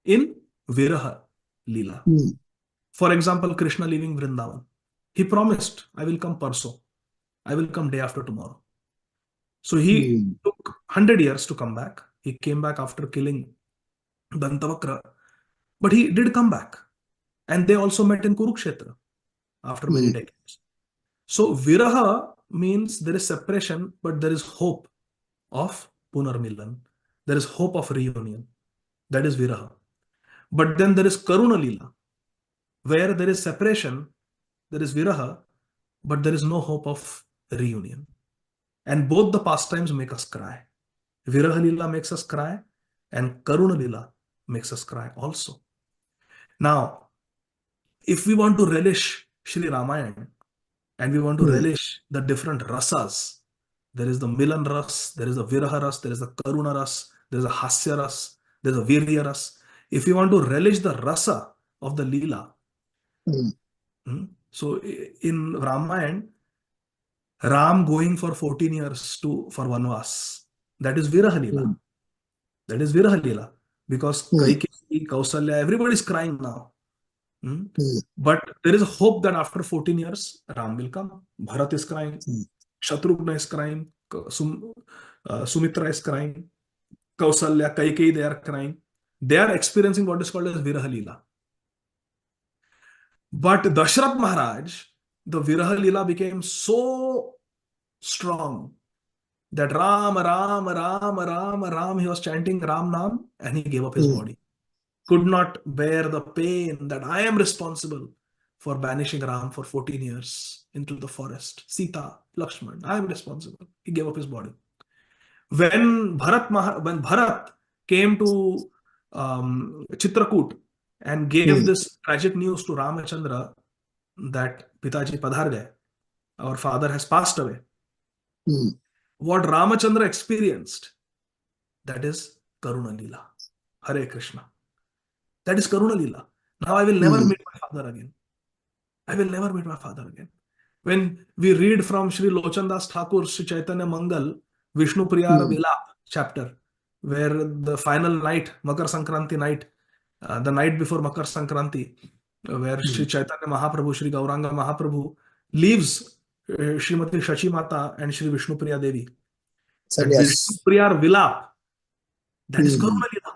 in Viraha Leela. For example, Krishna leaving Vrindavan. He promised, I will come Parso. I will come day after tomorrow. So he took 100 years to come back. He came back after killing Dantavakra. But he did come back. And they also met in Kurukshetra after many decades. So Viraha means there is separation, but there is hope of Punarmilan. There is hope of reunion. That is Viraha. But then there is Karuna Leela, where there is separation, there is Viraha, but there is no hope of reunion. And both the pastimes make us cry. Viraha Leela makes us cry, and Karuna Leela makes us cry also. Now, if we want to relish Shri Ramayana, and we want to relish the different rasas, there is the Milan ras, there is the Viraha ras, there is the Karuna ras, there is a Hasya ras, there is a Virya ras. If we want to relish the rasa of the Leela, so in Ramayana, Ram going for 14 years for Vanvas, that is Viraha Leela. That is Viraha Leela. Because Kaikeyi, Kausalya, everybody is crying now. But there is a hope that after 14 years, Ram will come. Bharat is crying. Shatrughna is crying. Sumitra is crying. Kausalya, Kaikeyi, they are crying. They are experiencing what is called as Viraha Leela. But Dashrath Maharaj, the Viraha Leela became so strong that Ram, Ram, Ram, Ram, Ram, he was chanting Ram Nam and he gave up his body. Could not bear the pain that I am responsible for banishing Ram for 14 years into the forest. Sītā, Lakshman, I am responsible. He gave up his body. When Bharat came to Chitrakoot and gave this tragic news to Ramachandra that Pitaji Padhar gaye, our father has passed away. What Ramachandra experienced, that is Karuna Leela. Hare Krishna. That is Karuna Leela. Now I will never meet my father again. I will never meet my father again. When we read from Sri Lochandas Thakur, Sri Chaitanya Mangal, Vishnu Priyar Vilap chapter, where the final night, Makar Sankranti night, the night before Makar Sankranti, where Sri Chaitanya Mahaprabhu, Sri Gauranga Mahaprabhu leaves Srimati Shachi Mata and Sri Vishnu Priya Devi. So, And yes. Vishnu Priyar Vilap, that is Karuna Leela.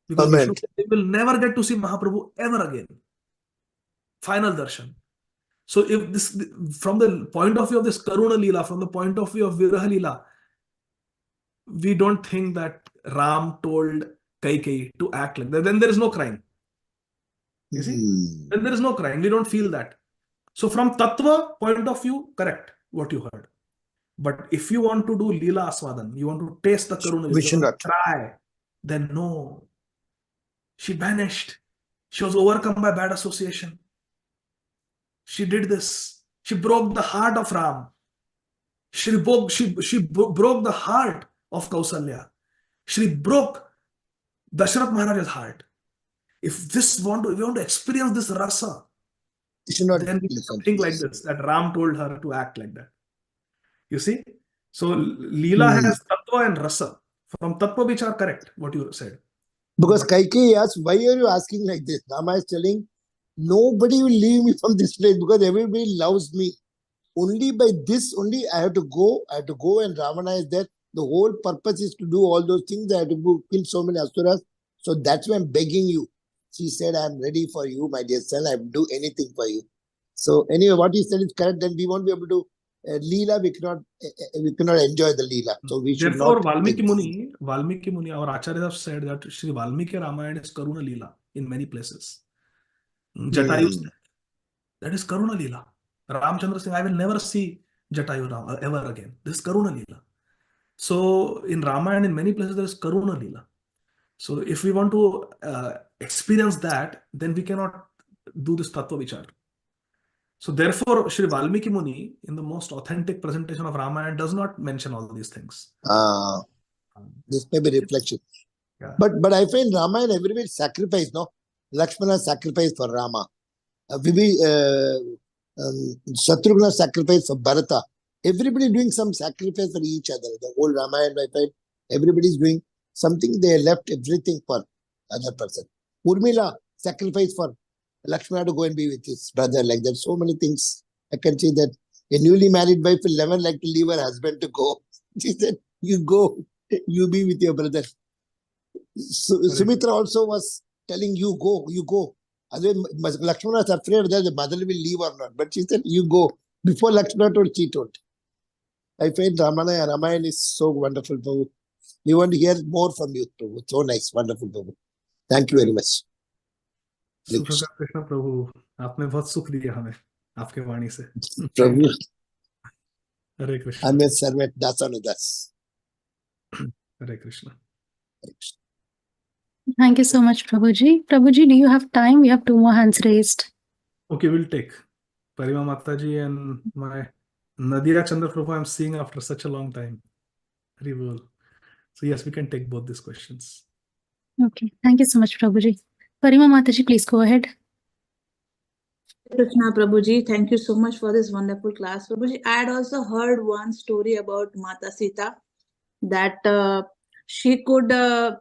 Because Amen. Vishnu Priya will never get to see Mahaprabhu ever again. Final darshan. So if this, from the point of view of this Karuna Leela, from the point of view of Viraha Leela, we don't think that Ram told Kaikeyi to act like that. Then there is no crime. You see? Then there is no crime. We don't feel that. So from Tattva point of view, correct what you heard. But if you want to do Leela Aswadan, you want to taste the Karuna We Leela, should not try, then no. She vanished. She was overcome by bad association. She did this. She broke the heart of Ram. She broke the heart of Kausalya. She broke Dasharath Maharaj's heart. If we want to experience this rasa, then we think like this, that Ram told her to act like that. You see? So Leela has Tattva and Rasa. From Tattva Vichar, correct what you said. Because Kaikeyi asked, why are you asking like this? Rama is telling, nobody will leave me from this place because everybody loves me. Only by this, only I have to go and Ravana is there. The whole purpose is to do all those things. I have to kill so many asuras. So that's why I'm begging you. She said, I'm ready for you, my dear son. I will do anything for you. So anyway, what he said is correct. Then we won't be able to Leela, we cannot enjoy the Leela. So we should Therefore, not. Valmiki Muni, our Acharya have said that Sri Valmiki Ramayana is Karuna Leela in many places. Jatayu said, that is Karuna Leela. Ramchandra saying, I will never see Jatayu Rama ever again. This is Karuna Leela. So in Ramayana, in many places, there is Karuna Leela. So if we want to experience that, then we cannot do this Tattva Vichar. So therefore, Sri Valmiki Muni, in the most authentic presentation of Ramayana, does not mention all these things. This may be reflection. Yeah. But I find Ramayana everybody sacrifice, no? Lakshmana sacrifice for Rama. Shatrughna sacrifice for Bharata. Everybody doing some sacrifice for each other. The whole Ramayana, I find everybody is doing something. They left everything for other person. Urmila sacrifice for Lakshmana to go and be with his brother, like that. So many things. I can see that a newly married wife will never like to leave her husband to go. She said, you go, you be with your brother. So, Sumitra also was telling you go. Otherwise, Lakshmana was afraid whether the mother will leave or not. But she said, you go. Before Lakshmana told, she told. I find Ramayana is so wonderful, Prabhu. We want to hear more from you, Prabhu. So nice, wonderful, Prabhu. Thank you very much. Krishna प्रभु, आपने बहुत सुख दिया हमें आपके वाणी से. प्रभु, हरे कृष्ण. हमें सर्वत दासानुदास. Hare Krishna. Thank you so much, Prabhuji. Prabhuji, do you have time? We have 2 more hands raised. Okay, we'll take Parima Mataji and my Nadia Chandra Prabhu I'm seeing after such a long time. Hari Bol. So yes, we can take both these questions. Okay, thank you so much, Prabhuji. Parima Mataji, please go ahead. Krishna Prabhuji, thank you so much for this wonderful class. Prabhuji, I had also heard one story about Mata Sītā, that she could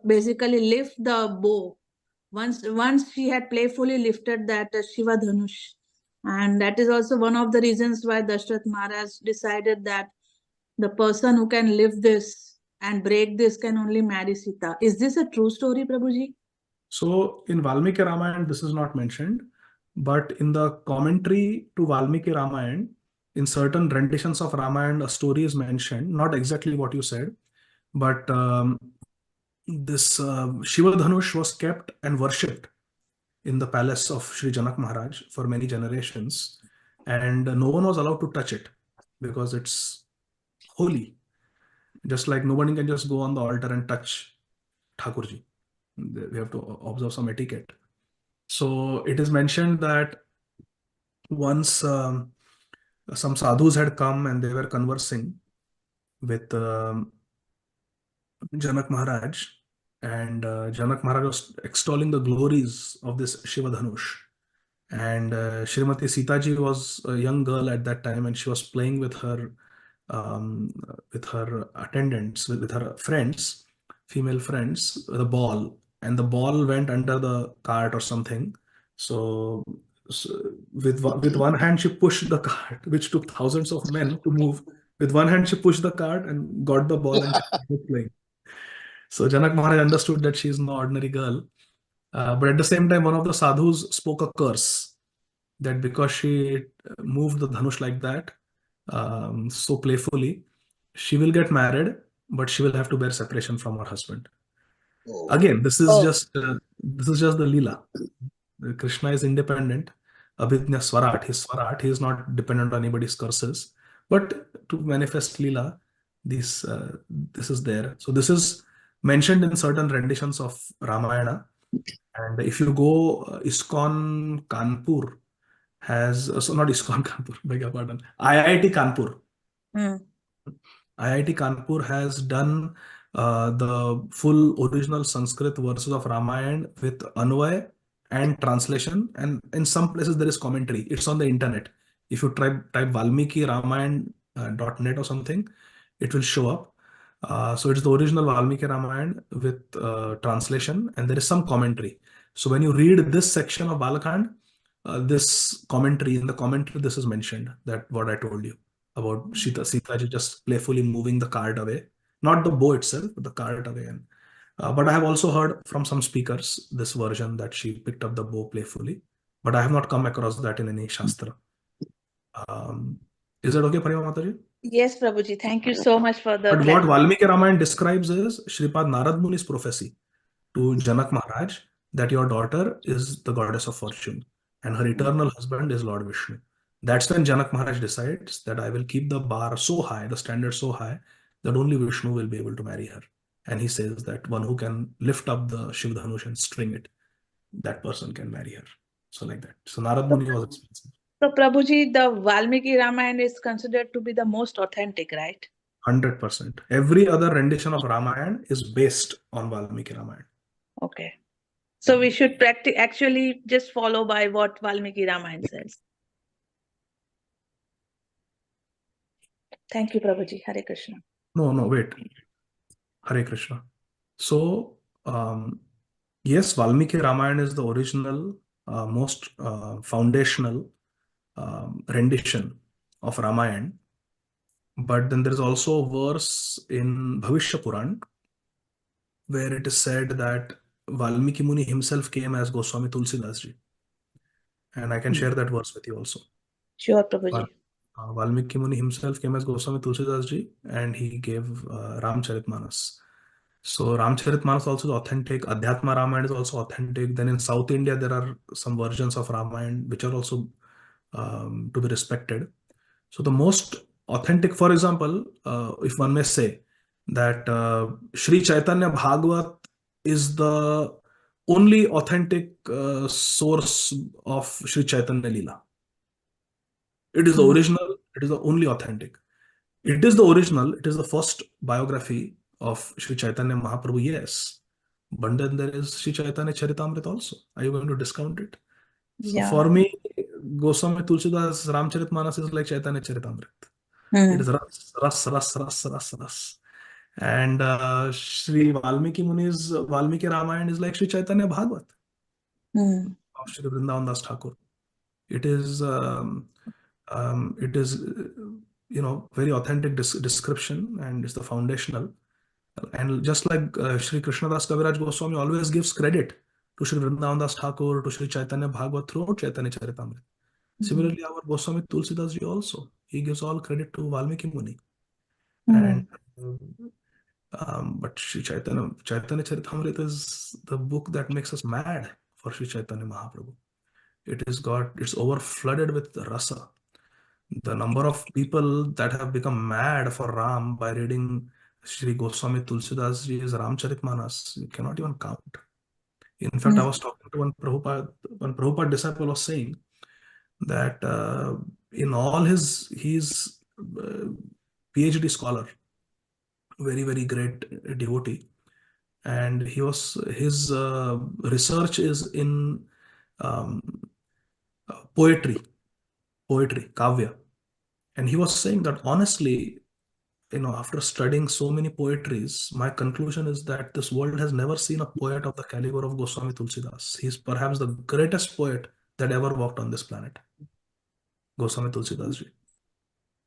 basically lift the bow. Once she had playfully lifted that Shiva Dhanush. And that is also one of the reasons why Dasharath Maharaj decided that the person who can lift this and break this can only marry Sītā. Is this a true story, Prabhuji? So in Valmiki Ramayana, this is not mentioned, but in the commentary to Valmiki Ramayana, in certain renditions of Ramayana, a story is mentioned, not exactly what you said, but this Shiva Dhanush was kept and worshipped in the palace of Sri Janak Maharaj for many generations, and no one was allowed to touch it because it's holy. Just like nobody can just go on the altar and touch Thakurji. We have to observe some etiquette. So it is mentioned that once some sadhus had come and they were conversing with Janak Maharaj, and Janak Maharaj was extolling the glories of this Shiva Dhanush. And Srimati Sītā ji was a young girl at that time, and she was playing with her attendants, with her friends, female friends, the ball, and the ball went under the cart or something. So with one hand she pushed the cart, which took thousands of men to move. With one hand she pushed the cart and got the ball and started playing. So Janak Maharaj understood that she is no ordinary girl. But at the same time, one of the sadhus spoke a curse that because she moved the dhanush like that, so playfully, she will get married, but she will have to bear separation from her husband. Oh. Again, this is Oh. just the Leela. Krishna is independent. Abhidnya Swarat, he's Swarat. He is not dependent on anybody's curses. But to manifest Leela, this is there. So this is mentioned in certain renditions of Ramayana. And if you go, ISKCON Kanpur has, so not ISKCON Kanpur, beg your pardon, IIT Kanpur. IIT Kanpur has done the full original Sanskrit verses of Ramayana with Anvay and translation. And in some places there is commentary. It's on the internet. If you type Valmiki Ramayan.net or something, it will show up. So it's the original Valmiki Ramayana with translation, and there is some commentary. So when you read this section of Balakand, this commentary, in the commentary, this is mentioned, that what I told you about Sītā ji just playfully moving the cart away, not the bow itself, but the cart away. And but I have also heard from some speakers this version that she picked up the bow playfully, but I have not come across that in any Shastra. Is that okay, Parima Mataji? Yes, Prabhuji. Thank you so much for the But what Valmiki Ramayana describes is Shripad Narad Muni's prophecy to Janak Maharaj that your daughter is the goddess of fortune and her eternal husband is Lord Vishnu. That's when Janak Maharaj decides that I will keep the bar so high, the standard so high, that only Vishnu will be able to marry her. And he says that one who can lift up the Shiv Dhanush and string it, that person can marry her. So like that. So Narad Muni was expensive. So Prabhuji, the Valmiki Ramayana is considered to be the most authentic, right? 100%. Every other rendition of Ramayana is based on Valmiki Ramayana. Okay. So we should actually just follow by what Valmiki Ramayana says. Thank you, Prabhuji. Hare Krishna. No, wait. Hare Krishna. So, yes, Valmiki Ramayana is the original, most foundational rendition of Ramayana. But then there is also a verse in Bhavishya Puran where it is said that Valmiki Muni himself came as Goswami Tulsidas ji. And I can share that verse with you also. Sure, Prabhuji. Valmiki Muni himself came as Goswami Tulsidas ji, and he gave Ramcharitmanas. So Ramcharitmanas also is authentic. Adhyatma Ramayana is also authentic. Then in South India, there are some versions of Ramayana which are also to be respected. So the most authentic, for example, if one may say that Sri Chaitanya Bhagavat is the only authentic source of Sri Chaitanya Leela. It is the original, it is the only authentic. It is the original, it is the first biography of Sri Chaitanya Mahaprabhu, yes. But then there is Sri Chaitanya Charitamrita also. Are you going to discount it? So for me, Goswami Tulsidas Ramcharitmanas is like Chaitanya Charitamrita. It is ras. And Sri Valmiki Muni's Valmiki Ramayana is like Sri Chaitanya Bhagavat of Sri Vrindavan Das Thakur. It is very authentic description, and it's the foundational. And just like Sri Krishnadas Kaviraj Goswami always gives credit to Sri Vrindavan Das Thakur, to Sri Chaitanya Bhagavat throughout Chaitanya Charitamrita. Similarly, our Goswami Tulsidas ji also, he gives all credit to Valmiki Muni. And but Sri Chaitanya Charitamrita is the book that makes us mad for Sri Chaitanya Mahaprabhu. It's over flooded with rasa. The number of people that have become mad for Ram by reading Shri Goswami Tulsidas Ji's Ramcharitmanas, you cannot even count. In fact, I was talking to one Prabhupada disciple was saying that in all he's PhD scholar, very, very great devotee. And his research is in poetry, kavya. And he was saying that honestly, after studying so many poetries, my conclusion is that this world has never seen a poet of the caliber of Goswami Tulsidas. He's perhaps the greatest poet that ever walked on this planet, Goswami Tulsidas ji.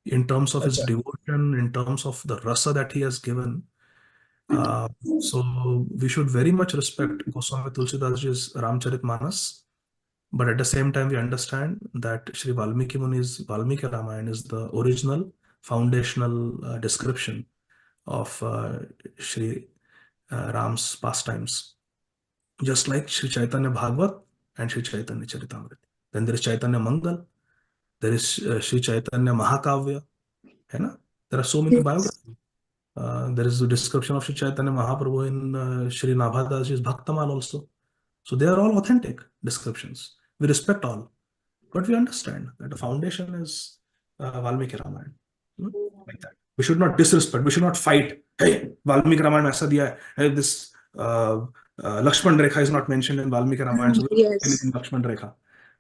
In terms of his devotion, in terms of the rasa that he has given. So we should very much respect Goswami Tulsidas ji's Ramcharitmanas. But at the same time, we understand that Sri Valmiki Muni's Valmiki Ramayana is the original foundational description of Sri Ram's pastimes. Just like Sri Chaitanya Bhagavat and Sri Chaitanya Charitamrita. Then there is Chaitanya Mangal. There is Sri Chaitanya Mahakavya. There are so many biographies. There is a description of Sri Chaitanya Mahaprabhu in Sri Nabhadasji's Bhaktamal also. So they are all authentic descriptions. We respect all, but we understand that the foundation is Valmiki Ramayana. Like that. We should not disrespect. We should not fight. Hey, Valmiki Ramayana aisa diya hai. Hey, this Lakshman Rekha is not mentioned in Valmiki Ramayana. So Yes. in Lakshman Rekha.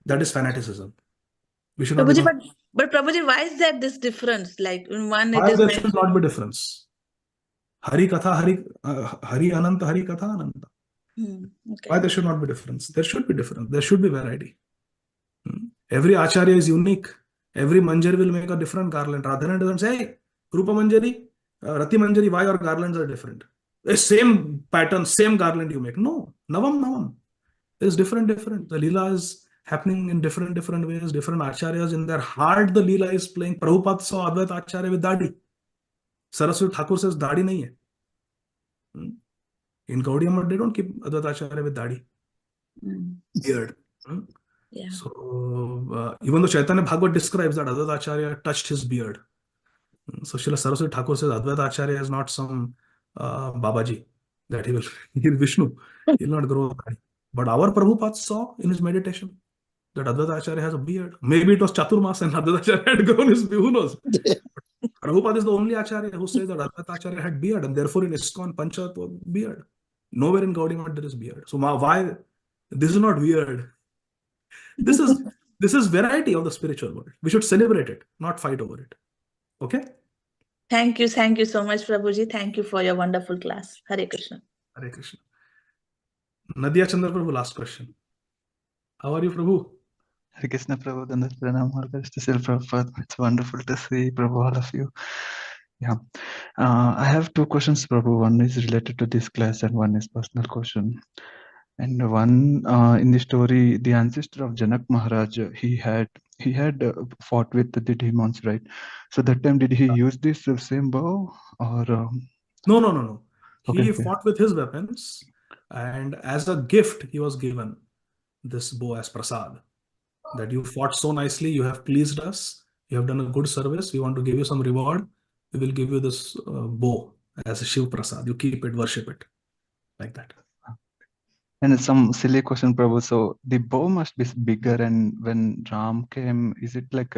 That is fanaticism. We should Prabhuji, not. but Prabhuji, why is that this difference? Like in one, it Why is there mentioned. should not be difference. Hari Katha, Hari Ananta, Hari Katha Ananta. Okay. Why there should not be difference? There should be difference. There should be variety. Every Acharya is unique. Every Manjari will make a different garland. Radharani doesn't say, hey, Rupa Manjari, Rati Manjari, why your garlands are different? The same pattern, same garland you make. No, Navam. There's different. The Leela is happening in different ways. Different Acharyas in their heart, the Leela is playing. Prabhupada saw Advaita Acharya with Dadi. Saraswati Thakur says Dadi nahi hai. In Gaudiya Math, they don't keep Advaita Acharya with Dadi. Beard. Yeah. So even though Chaitanya Bhagavat describes that Advaita Acharya touched his beard. So Srila Saraswati Thakur says Advaita Acharya is not some Babaji that he's Vishnu. He will not grow a beard. But our Prabhupada saw in his meditation that Advaita Acharya has a beard. Maybe it was Chaturmas and Advaita Acharya had grown his beard. Who knows? Prabhupada is the only Acharya who says that Advaita Acharya had beard, and therefore in ISKCON Panchat beard. Nowhere in Gaudiya Math there is beard. So why? This is not weird. This is variety of the spiritual world. We should celebrate it, not fight over it. Okay? Thank you so much, Prabhuji. Thank you for your wonderful class. Hare Krishna. Hare Krishna. Nadia Chandra Prabhu, last question. How are you, Prabhu? Hare Krishna, Prabhu. Prabhupada. It's wonderful to see, Prabhu, all of you. Yeah. I have two questions, Prabhu. One is related to this class and one is personal question. And one in the story, the ancestor of Janak Maharaj, he had fought with the demons, right? So that time, did he use this same bow or? No. He Okay. fought with his weapons, and as a gift, he was given this bow as prasad. That you fought so nicely, you have pleased us, you have done a good service, we want to give you some reward. We will give you this bow as a Shiv prasad. You keep it, worship it, like that. And some silly question, Prabhu. So the bow must be bigger, and when Ram came, is it like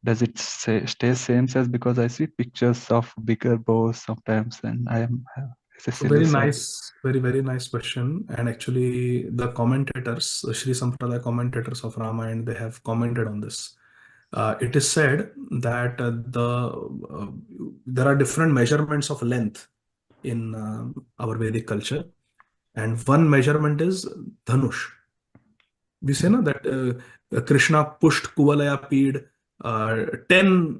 does it stay same size? Because I see pictures of bigger bows sometimes, and it's a silly nice, very nice question. And actually, the commentators, the Sri Sampradaya commentators of Ramayana, they have commented on this. It is said that there are different measurements of length in our Vedic culture. And one measurement is Dhanush. We say that Krishna pushed Kuvalaya Peed 10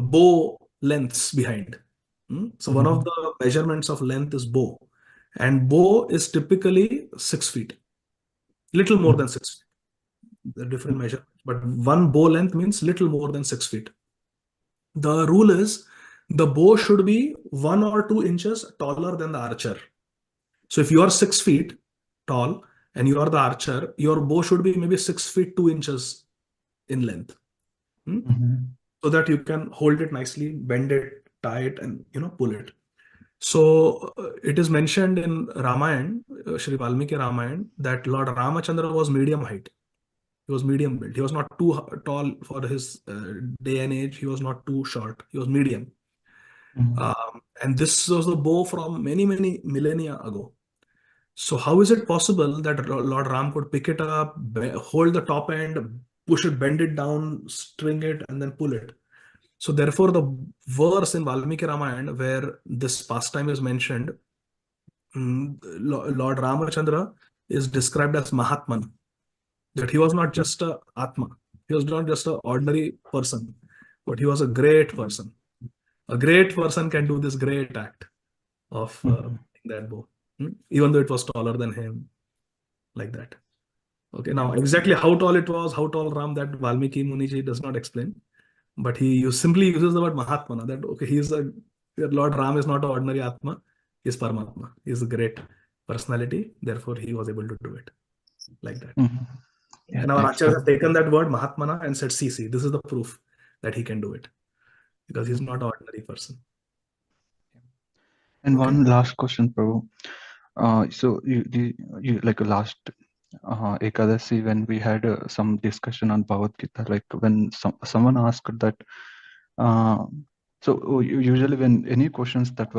bow lengths behind. So one of the measurements of length is bow. And bow is typically 6 feet. Little more than 6 feet. There are different measurements. But one bow length means little more than 6 feet. The rule is the bow should be 1 or 2 inches taller than the archer. So if you are 6 feet tall and you are the archer, your bow should be maybe 6 feet 2 inches in length. So that you can hold it nicely, bend it, tie it, and pull it. So it is mentioned in Ramayana, Sri Valmiki Ramayana, that Lord Ramachandra was medium height. He was medium built. He was not too tall for his day and age. He was not too short. He was medium. And this was the bow from many, many millennia ago. So how is it possible that Lord Ram could pick it up, hold the top end, push it, bend it down, string it, and then pull it? So therefore, the verse in Valmiki Ramayana where this pastime is mentioned, Lord Ramachandra is described as Mahatman, that he was not just a Atma, he was not just an ordinary person, but he was a great person. A great person can do this great act of that bow, even though it was taller than him, like that. Okay, now exactly how tall it was, how tall Ram, that Valmiki Muniji does not explain, but he simply uses the word Mahatmana, that okay, Lord Ram is not an ordinary Atma, he is Paramatma, he is a great personality, therefore he was able to do it, like that. Yeah, And our thanks, Acharyas have taken that word Mahatmana and said, see, this is the proof that he can do it, because he's not an ordinary person. And Okay. one last question, Prabhu. So you like last Ekadasi, when we had some discussion on Bhagavad Gita, like when someone asked that, so usually when any questions that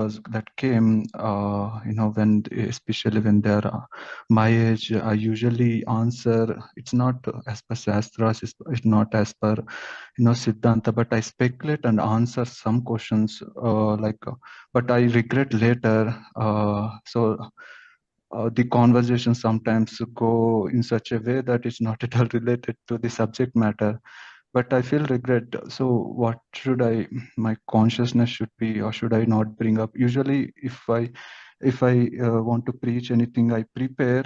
came, when especially when they're my age, I usually answer. It's not as per Shastras, it's not as per Siddhanta, but I speculate and answer some questions but I regret later. The conversation sometimes go in such a way that it's not at all related to the subject matter, but I feel regret. So what should my consciousness should be, or should I not bring up? Usually if I want to preach anything, I prepare,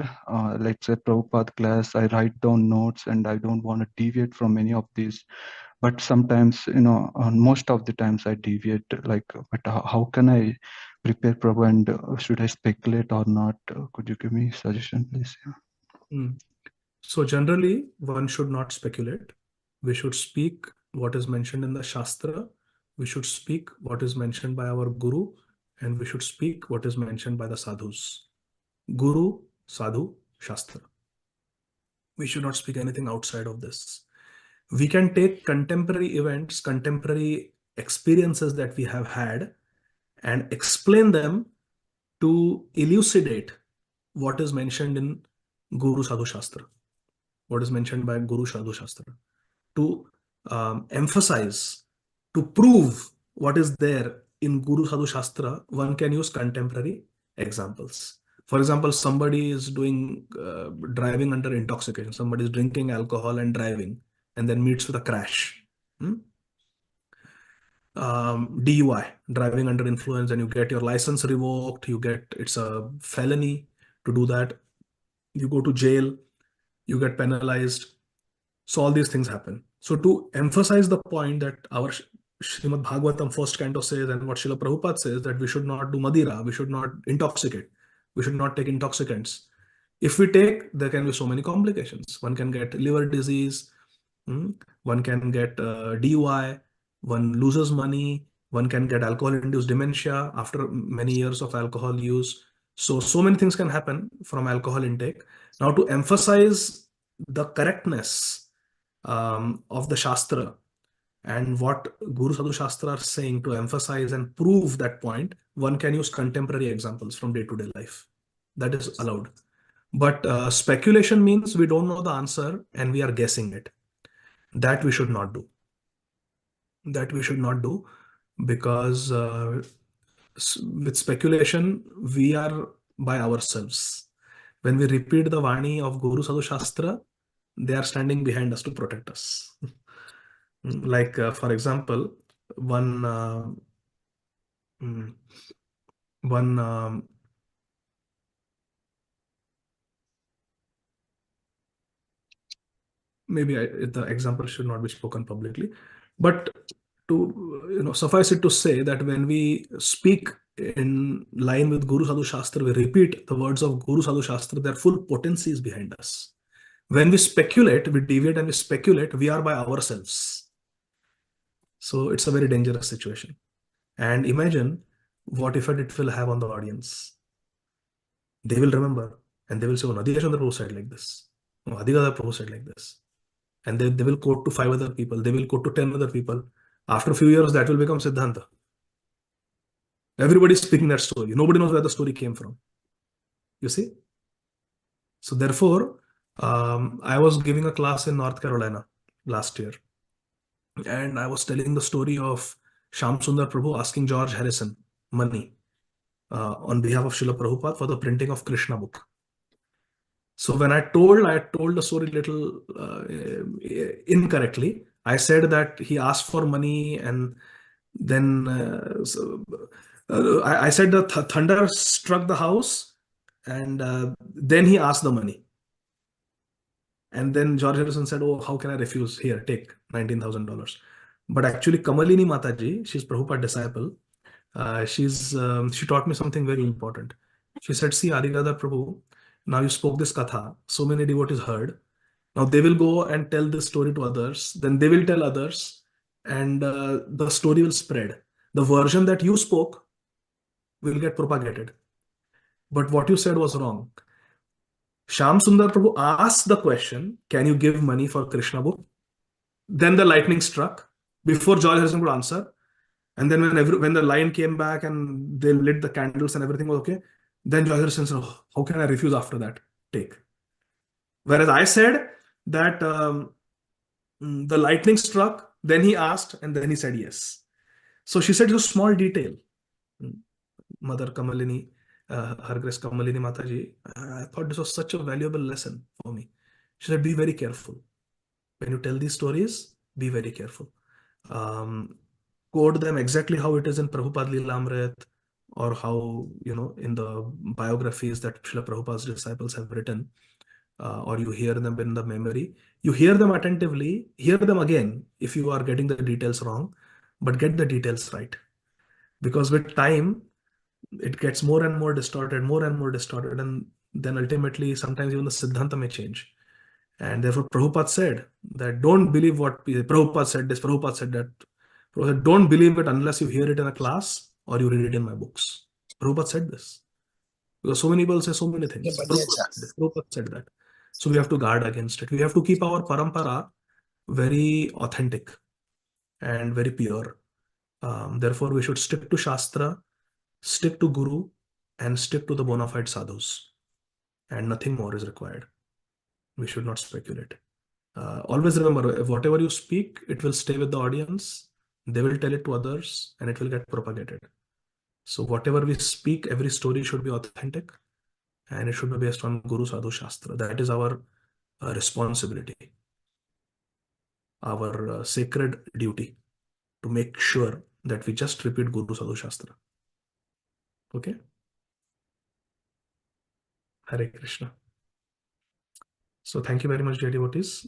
let's say Prabhupada class, I write down notes, and I don't want to deviate from any of these. But sometimes, most of the times I deviate, but how can I prepare, Prabhu, and should I speculate or not? Could you give me a suggestion, please? So generally, one should not speculate. We should speak what is mentioned in the Shastra. We should speak what is mentioned by our Guru, and we should speak what is mentioned by the sadhus. Guru, sadhu, Shastra. We should not speak anything outside of this. We can take contemporary events, contemporary experiences that we have had, and explain them to elucidate what is mentioned in Guru Sadhu Shastra, what is mentioned by Guru Sadhu Shastra, to emphasize, to prove what is there in Guru Sadhu Shastra. One can use contemporary examples. For example, somebody is doing driving under intoxication, somebody is drinking alcohol and driving, and then meets with a crash. DUI, driving under influence, and you get your license revoked, it's a felony to do that. You go to jail, you get penalized. So all these things happen. So to emphasize the point that our Srimad Bhagavatam first canto says, and what Srila Prabhupada says, that we should not do Madira, we should not intoxicate, we should not take intoxicants. If we take, there can be so many complications. One can get liver disease, one can get DUI, one loses money, one can get alcohol-induced dementia after many years of alcohol use. So many things can happen from alcohol intake. Now, to emphasize the correctness of the Shastra and what Guru Sadhu Shastra are saying, to emphasize and prove that point, one can use contemporary examples from day-to-day life. That is allowed. But speculation means we don't know the answer and we are guessing it. That we should not do. That we should not do, because with speculation, we are by ourselves. When we repeat the Vani of Guru Sadhu Shastra, they are standing behind us to protect us. Like, for example, maybe the example should not be spoken publicly, but to suffice it to say that when we speak in line with Guru Sadhu Shastra, we repeat the words of Guru Sadhu Shastra, their full potency is behind us. When we speculate, we deviate and we speculate, we are by ourselves. So it's a very dangerous situation. And imagine what effect it will have on the audience. They will remember and they will say, oh, Ādi Gadādhara Prabhu said like this. Oh, Ādi Gadādhara Prabhu said like this. And they will quote to 5 other people. They will quote to 10 other people. After a few years, that will become Siddhanta. Everybody is speaking that story. Nobody knows where the story came from. You see? So therefore, I was giving a class in North Carolina last year. And I was telling the story of Shyam Sundar Prabhu asking George Harrison money on behalf of Srila Prabhupada for the printing of Krishna book. So when I told the story little incorrectly. I said that he asked for money, and then I said the thunder struck the house, and then he asked the money. And then George Harrison said, oh, how can I refuse? Here, take $19,000. But actually, Kamalini Mataji, she's Prabhupada disciple. She taught me something very important. She said, see, Ādi Gadādhara Prabhu, now you spoke this katha, so many devotees heard. Now they will go and tell this story to others, then they will tell others, and the story will spread. The version that you spoke will get propagated. But what you said was wrong. Shyam Sundar Prabhu asked the question, can you give money for Krishna book? Then the lightning struck before George Harrison could answer. And then when the line came back and they lit the candles and everything was okay, then George Harrison said, oh, how can I refuse after that? Take. Whereas I said that the lightning struck, then he asked, and then he said yes. So she said it's a small detail. Mother Kamalini, Her Grace Kamalini Mataji, I thought this was such a valuable lesson for me. She said, be very careful. When you tell these stories, be very careful. Quote them exactly how it is in Prabhupada Leelamrit, or how, in the biographies that Srila Prabhupada's disciples have written, or you hear them in the memory. You hear them attentively, hear them again if you are getting the details wrong, but get the details right. Because with time, it gets more and more distorted, and then ultimately sometimes even the Siddhanta may change. And therefore Prabhupada said that don't believe what Prabhupada said this, Prabhupada said that. Prabhupada said, don't believe it unless you hear it in a class or you read it in my books. Prabhupada said this. Because so many people say so many things. Prabhupada said that. So we have to guard against it. We have to keep our parampara very authentic and very pure. Therefore, we should stick to Shastra, stick to Guru, and stick to the bona fide sadhus. And nothing more is required. We should not speculate. Always remember, whatever you speak, it will stay with the audience. They will tell it to others, and it will get propagated. So whatever we speak, every story should be authentic, and it should be based on Guru Sadhu Shastra. That is our responsibility, our sacred duty, to make sure that we just repeat Guru Sadhu Shastra. Okay? Hare Krishna. So thank you very much, dear devotees.